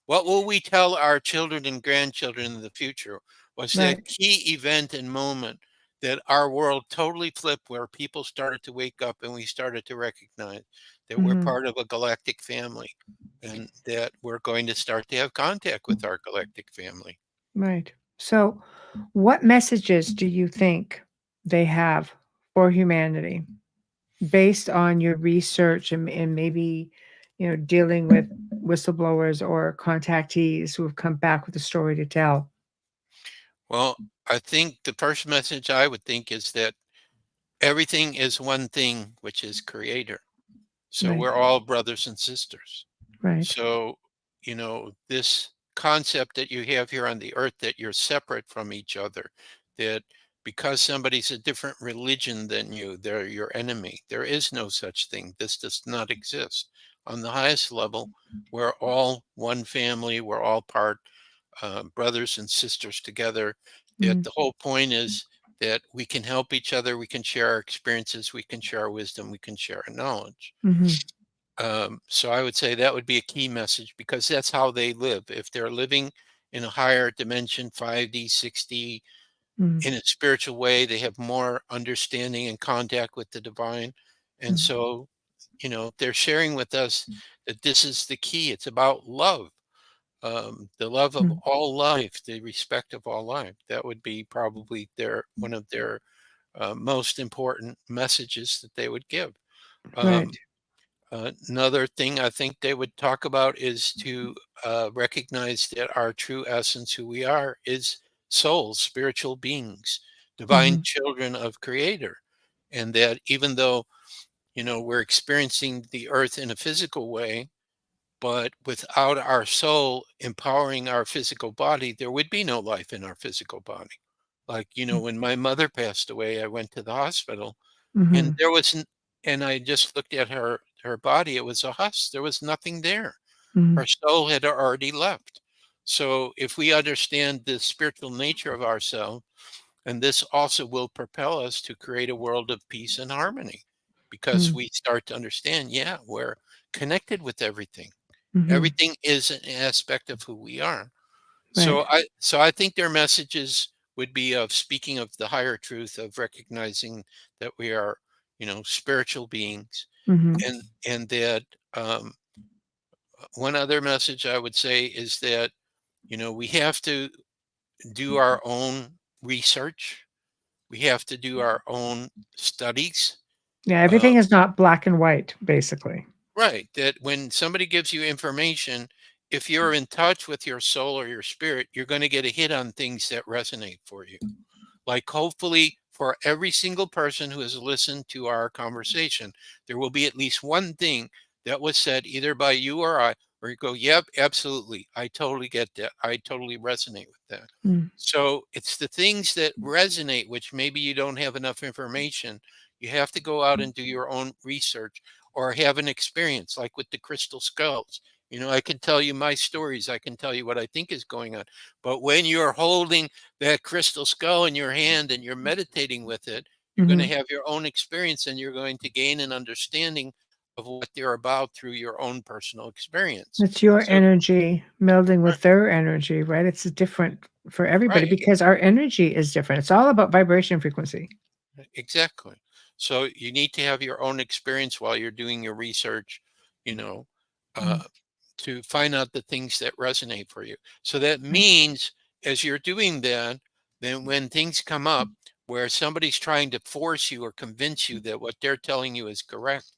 What will we tell our children and grandchildren in the future? Was that right. key event and moment that our world totally flipped, where people started to wake up and we started to recognize that we're Mhm. part of a galactic family and that we're going to start to have contact with our galactic family. Right. So, what messages do you think they have for humanity based on your research and maybe, dealing with whistleblowers or contactees who have come back with a story to tell? Well, I think the first message I would think is that everything is one thing, which is creator. So Right, we're all brothers and sisters. right. So, this concept that you have here on the earth that you're separate from each other, that because somebody's a different religion than you, they're your enemy. There is no such thing. This does not exist. On the highest level, we're all one family. We're all brothers and sisters together. That Mhm, the whole point is that we can help each other. We can share our experiences. We can share our wisdom. We can share our knowledge. mhm, So I would say that would be a key message because that's how they live. If they're living in a higher dimension, 5D, 6D, mhm, in a spiritual way, they have more understanding and contact with the divine. And mhm, so, they're sharing with us that this is the key. It's about love, the love of mhm. all life, the respect of all life. That would be probably one of their most important messages that they would give. Um, Right. Another thing I think they would talk about is to recognize that our true essence, who we are, is souls, spiritual beings, divine Mhm, children of Creator. And that even though, we're experiencing the earth in a physical way, but without our soul empowering our physical body, there would be no life in our physical body. Like, mm, when my mother passed away, I went to the hospital and mhm, there was n and I just looked at her body, it was a husk, there was nothing there. Her mhm, soul had already left. So, if we understand the spiritual nature of ourselves, and this also will propel us to create a world of peace and harmony, because mm, we start to understand, yeah, we're connected with everything. mhm. Everything is an aspect of who we are. Right. So I think their messages would be of speaking of the higher truth of recognizing that we are, spiritual beings, Mhm. and that one other message I would say is that we have to do our own research. We have to do our own studies. Yeah, Uh, everything is not black and white, basically. right. That when somebody gives you information, if you're in touch with your soul or your spirit, you're going to get a hit on things that resonate for you. Like, hopefully, for every single person who has listened to our conversation, there will be at least one thing that was said either by you or I, where you go, yep, absolutely. I totally get that. I totally resonate with that. Mm, So it's the things that resonate, which maybe you don't have enough information. You have to go out and do your own research or have an experience, like with the crystal skulls. I can tell you my stories. I can tell you what I think is going on. But when you're holding that crystal skull in your hand and you're meditating with it, you're going to mhm. have your own experience and you're going to gain an understanding of what they're about through your own personal experience. It's your So, energy melding right, with their energy, right? It's different for everybody right, because our energy is different. It's all about vibration frequency. exactly. So you need to have your own experience while you're doing your research, you know, Mm, uh, to find out the things that resonate for you. So that right. means as you're doing that, then when things come up where somebody's trying to force you or convince you that what they're telling you is correct,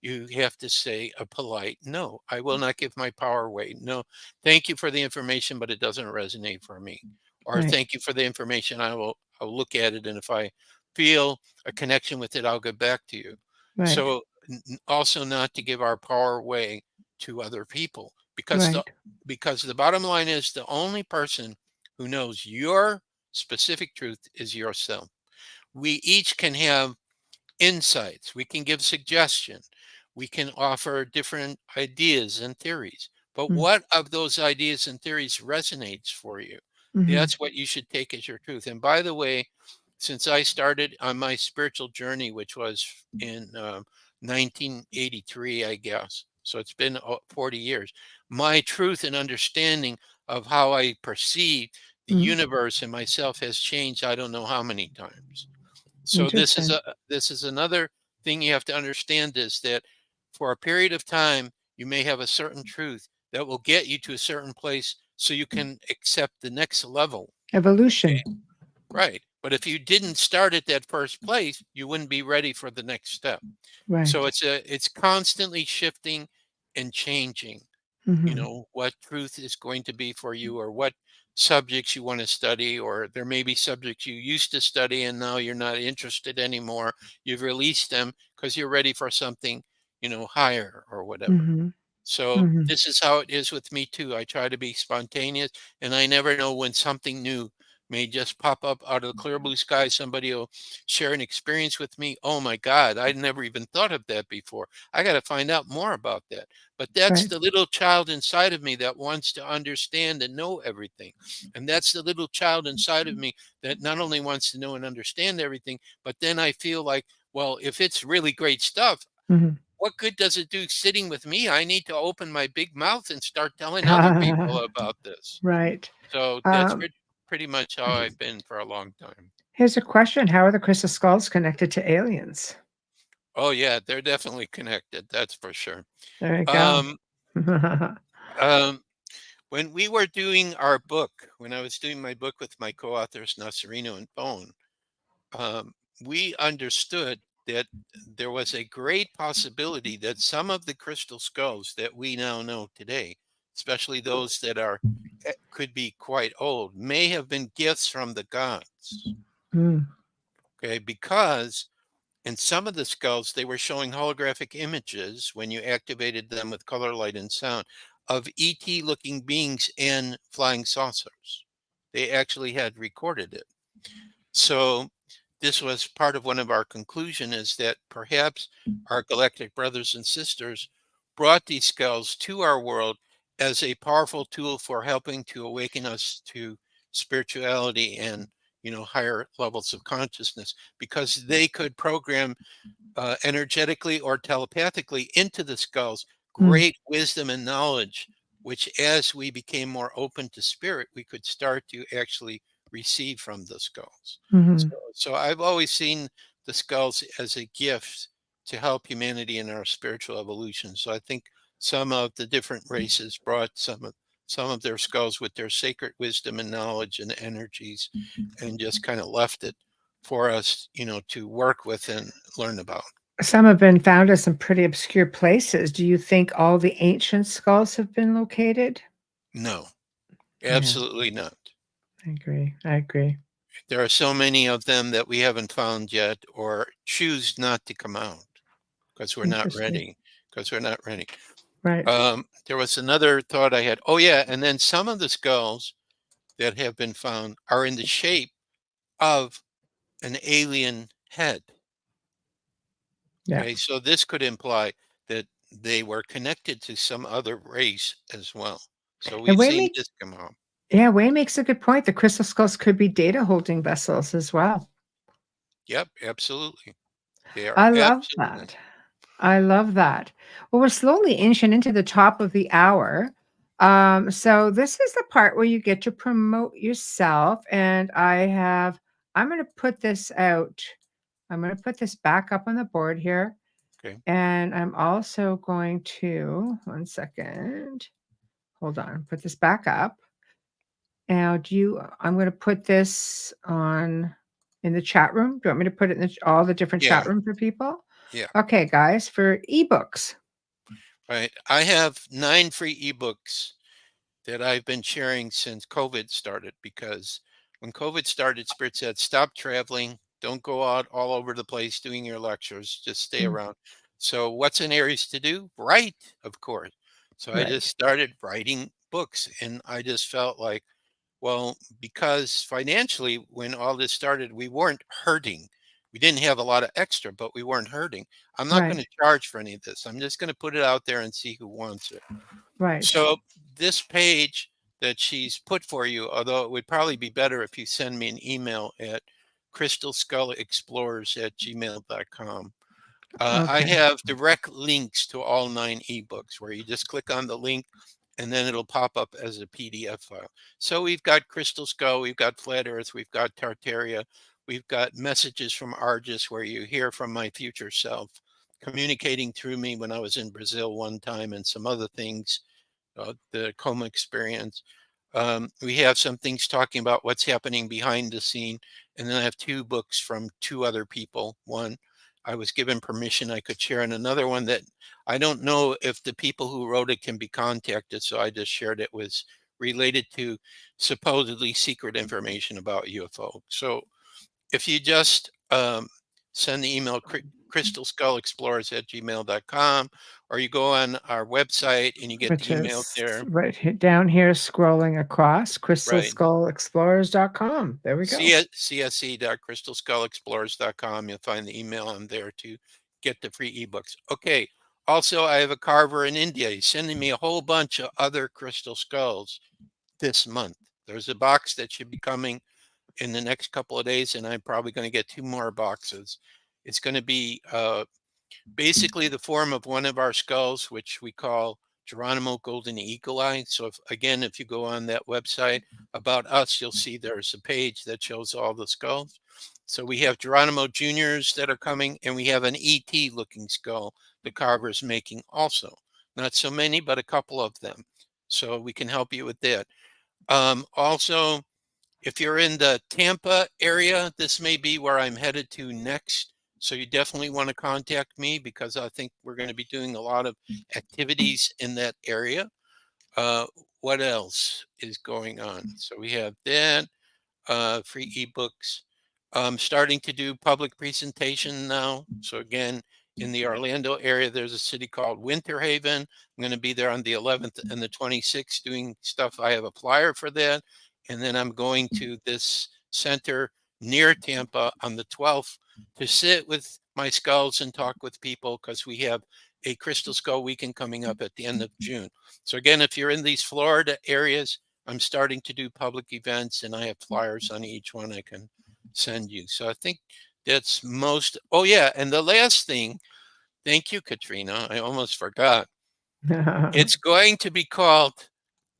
you have to say a polite no. I will not give my power away. No, thank you for the information, but it doesn't resonate for me. Or Right. thank you for the information. I'll look at it, and if I feel a connection with it, I'll get back to you. Right. So also not to give our power away to other people, Right. because the bottom line is the only person who knows your specific truth is yourself. We each can have insights, we can give suggestion, we can offer different ideas and theories. But Mm, what of those ideas and theories resonates for you? mhm, That's what you should take as your truth. And by the way, since I started on my spiritual journey, which was in 1983, I guess, so it's been 40 years, my truth and understanding of how I perceive the mm. universe and myself has changed, I don't know how many times. So Interesting. this is another thing you have to understand, is that for a period of time you may have a certain truth that will get you to a certain place so you can accept the next level. Evolution. Right. But if you didn't start at that first place, you wouldn't be ready for the next step. Right. So it's constantly shifting and changing, Hmm. what truth is going to be for you, or what subjects you want to study, or there may be subjects you used to study and now you're not interested anymore. You've released them because you're ready for something, higher or whatever. Hmm. So Hmm. this is how it is with me too. I try to be spontaneous, and I never know when something new may just pop up out of the clear blue sky. Somebody will share an experience with me. Oh my God, I never even thought of that before. I got to find out more about that. But that's Right. the little child inside of me that wants to understand and know everything. And that's the little child inside of me that not only wants to know and understand everything, but then I feel like, well, if it's really great stuff, Hmm. what good does it do sitting with me? I need to open my big mouth and start telling other people about this. Right. So that's Um, pretty much how I've been for a long time. Here's a question. How are the crystal skulls connected to aliens? Oh yeah, they're definitely connected. That's for sure. There you go. Um, um, when we were doing our book, when I was doing my book with my co-authors Nasserino and Bone, um, we understood that there was a great possibility that some of the crystal skulls that we now know today, especially those that are could be quite old, may have been gifts from the gods. Mm, Okay, because in some of the skulls they were showing holographic images when you activated them with color, light, and sound of ET looking beings and flying saucers. They actually had recorded it. So this was part of one of our conclusion, is that perhaps our galactic brothers and sisters brought these skulls to our world as a powerful tool for helping to awaken us to spirituality and higher levels of consciousness, because they could program energetically or telepathically into the skulls mm, great wisdom and knowledge, which as we became more open to spirit, we could start to actually receive from the skulls. mhm. So I've always seen the skulls as a gift to help humanity in our spiritual evolution. So I think some of the different races brought some of their skulls with their sacred wisdom and knowledge and energies, and just kind of left it for us, to work with and learn about. Some have been found in some pretty obscure places. Do you think all the ancient skulls have been located? No, Yeah, absolutely not. I agree. I agree. There are so many of them that we haven't found yet, or choose not to come out because we're not Interesting. ready. Because we're not ready. Right. There was another thought I had. Oh yeah, and then some of the skulls that have been found are in the shape of an alien head. Yeah. Okay, so this could imply that they were connected to some other race as well. So And we've Wayne seen make this come out. yeah, Wayne makes a good point. The crystal skulls could be data holding vessels as well. Yep, absolutely. They are I love absolutely. that. I love that. Well, we're slowly inching into the top of the hour. So this is the part where you get to promote yourself. And I'm going to put this out. I'm going to put this back up on the board here. Okay. And I'm also going to, one second, hold on, put this back up. Now, I'm going to put this on in the chat room. Do you want me to put it in all the different Yeah, chat rooms for people? yeah. Okay, guys, for ebooks. Right. I have 9 free ebooks that I've been sharing since COVID started, because when COVID started, Spirit said, stop traveling, don't go out all over the place doing your lectures, just stay Mm, around. So, what's in Aries to do? Write, of course. So, I right, just started writing books, and I just felt like, well, because financially, when all this started, we weren't hurting. We didn't have a lot of extra, but we weren't hurting. I'm not going right, to charge for any of this. I'm just going to put it out there and see who wants it. right. So this page that she's put for you, although it would probably be better if you send me an email at crystalskullexplorers@gmail.com. I Okay, have direct links to all 9 ebooks where you just click on the link and then it'll pop up as a PDF file. So we've got Crystal Skull, we've got Flat Earth, we've got Tartaria, we've got Messages from Argus, where you hear from my future self communicating through me when I was in Brazil one time, and some other things, the coma experience. We have some things talking about what's happening behind the scene. And then I have 2 books from 2 other people. One, I was given permission I could share, and another one that I don't know if the people who wrote it can be contacted, so I just shared it, was related to supposedly secret information about UFO. So if you just send the email crystalskullexplorers@gmail.com, or you go on our website and you get Which the email is there, down here scrolling across, right? crystalskullexplorers.com. There we go. CSE.crystalskullexplorers.com. You'll find the email on there to get the free ebooks. Okay. Also, I have a carver in India. He's sending me a whole bunch of other crystal skulls this month. There's a box that should be coming in the next couple of days, and I'm probably going to get 2 more boxes. It's going to be basically the form of one of our skulls, which we call Geronimo Golden Eagle Eye. So if you go on that website about us, you'll see there's a page that shows all the skulls. So we have Geronimo Juniors that are coming, and we have an ET looking skull the carver's making also. Not so many, but a couple of them. So we can help you with that. Also, if you're in the Tampa area, this may be where I'm headed to next. So you definitely want to contact me, because I think we're going to be doing a lot of activities in that area. What else is going on? So we have that, free ebooks. Starting to do public presentation now. So again, in the Orlando area, there's a city called Winter Haven. I'm going to be there on the 11th and the 26th doing stuff. I have a flyer for that. And then I'm going to this center near Tampa on the 12th to sit with my skulls and talk with people, because we have a Crystal Skull Weekend coming up at the end of June. So again, if you're in these Florida areas, I'm starting to do public events, and I have flyers on each one I can send you. So I think that's most. Oh yeah, and the last thing, thank you, Katrina. I almost forgot. It's going to be called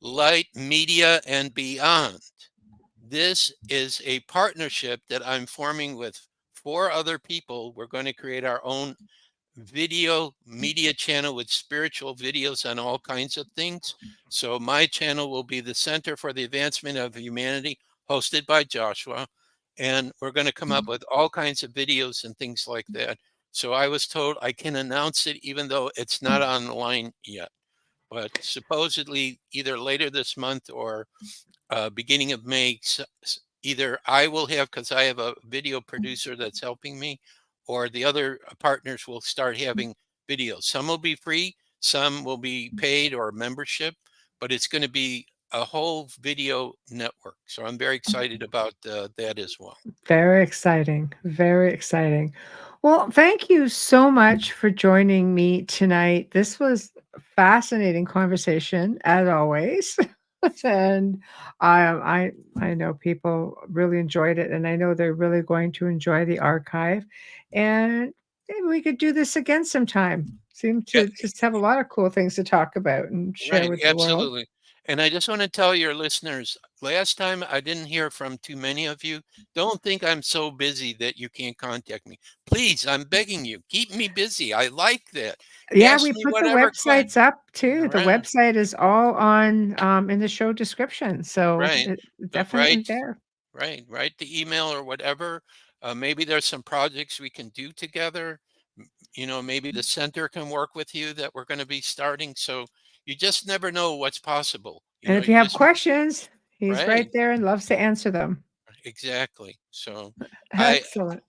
Light Media and Beyond. This is a partnership that I'm forming with 4 other people. We're going to create our own video media channel with spiritual videos on all kinds of things. So my channel will be the Center for the Advancement of Humanity, hosted by Joshua. And we're going to come up with all kinds of videos and things like that. So I was told I can announce it even though it's not online yet. But supposedly either later this month or beginning of May, either I will have, because I have a video producer that's helping me, or the other partners will start having videos. Some will be free, some will be paid or membership, but it's going to be a whole video network. So I'm very excited about that as well. Very exciting. Very exciting. Well, thank you so much for joining me tonight. This was a fascinating conversation, as always. And I know people really enjoyed it, and I know they're really going to enjoy the archive. And maybe we could do this again sometime. Seem Yeah, to just have a lot of cool things to talk about and share right, with the world. absolutely. And I just want to tell your listeners, last time I didn't hear from too many of you. Don't think I'm so busy that you can't contact me. Please, I'm begging you, keep me busy. I like that. Yeah, Ask we me put the whatever question. websites up too. The Right, website is all on, in the show description, so right. it's But definitely there. write the email or whatever. Maybe there's some projects we can do together. Maybe the center can work with you that we're going to be starting. So you just never know what's possible. And if you You have just, questions, he's right right, there and loves to answer them. exactly. So I, Excellent.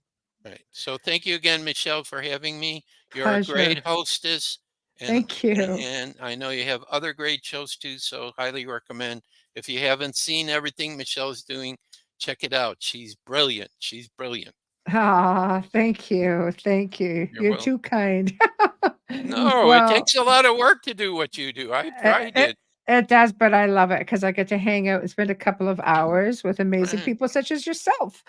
right. So thank you again, Michelle, for having me. You're a great Pleasure. hostess. And, Thank you. and I know you have other great shows too. So highly recommend. If you haven't seen everything Michelle's doing, check it out. She's brilliant. She's brilliant. Ah, thank you. Thank you. You're You're well. too kind. No, it Well, takes a lot of work to do what you do. I've it, tried it, it. it does, but I love it because I get to hang out and spend a couple of hours with amazing Right. people such as yourself.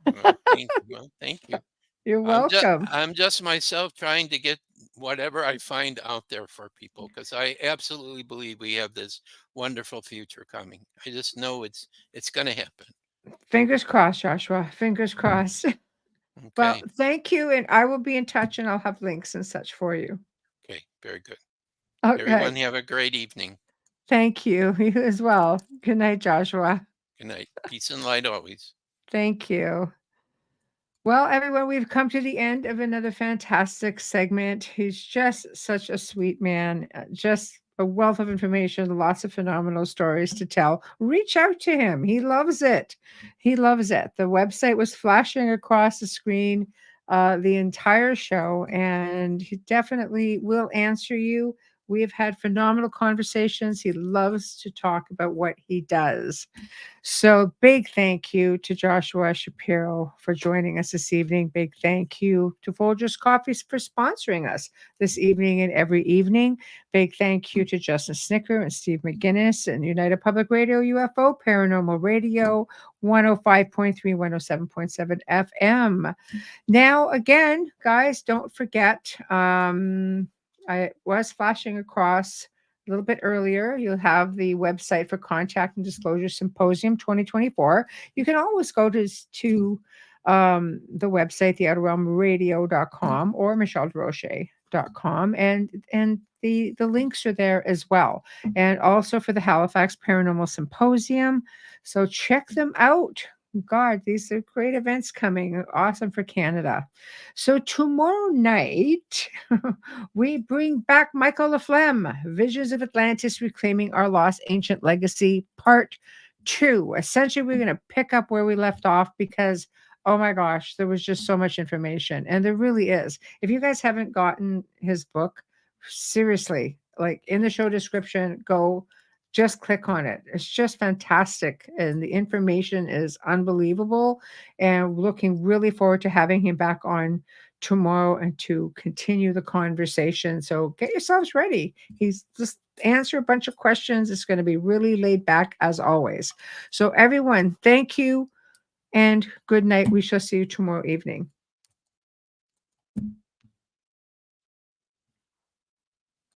Thank you. You're I'm just welcome. I'm just myself trying to get whatever I find out there for people, because I absolutely believe we have this wonderful future coming. I just know it's going to happen. Fingers crossed, Joshua. Fingers crossed. Well, Okay. thank you, and I will be in touch, and I'll have links and such for you. Okay. Very good. Okay. Everyone have a great evening. Thank you. You as well. Good night, Joshua. Good night. Peace and light always. Thank you. Well, everyone, we've come to the end of another fantastic segment. He's just such a sweet man, just a wealth of information, lots of phenomenal stories to tell. Reach out to him. He loves it. He loves it. The website was flashing across the screen the entire show, and he definitely will answer you. We have had phenomenal conversations. He loves to talk about what he does. So, big thank you to Joshua Shapiro for joining us this evening. Big thank you to Folgers Coffees for sponsoring us this evening and every evening. Big thank you to Justin Snicker and Steve McGinnis and United Public Radio UFO Paranormal Radio 105.3, 107.7 FM. Now, again, guys, don't forget, I was flashing across a little bit earlier. You'll have the website for Contact and Disclosure Symposium 2024. You can always go to the website, theouterrealmradio.com or michelledesrochers.com, and the links are there as well. And also for the Halifax Paranormal Symposium. So check them out. God, these are great events coming. Awesome for Canada. So tomorrow night, we bring back Michael Laflamme, Visions of Atlantis, Reclaiming Our Lost Ancient Legacy, Part 2. Essentially, we're going to pick up where we left off because, oh my gosh, there was just so much information. And there really is. If you guys haven't gotten his book, seriously, like in the show description, go just click on it. It's just fantastic. And the information is unbelievable. And looking really forward to having him back on tomorrow and to continue the conversation. So get yourselves ready. He's just answer a bunch of questions. It's going to be really laid back as always. So everyone, thank you and good night. We shall see you tomorrow evening.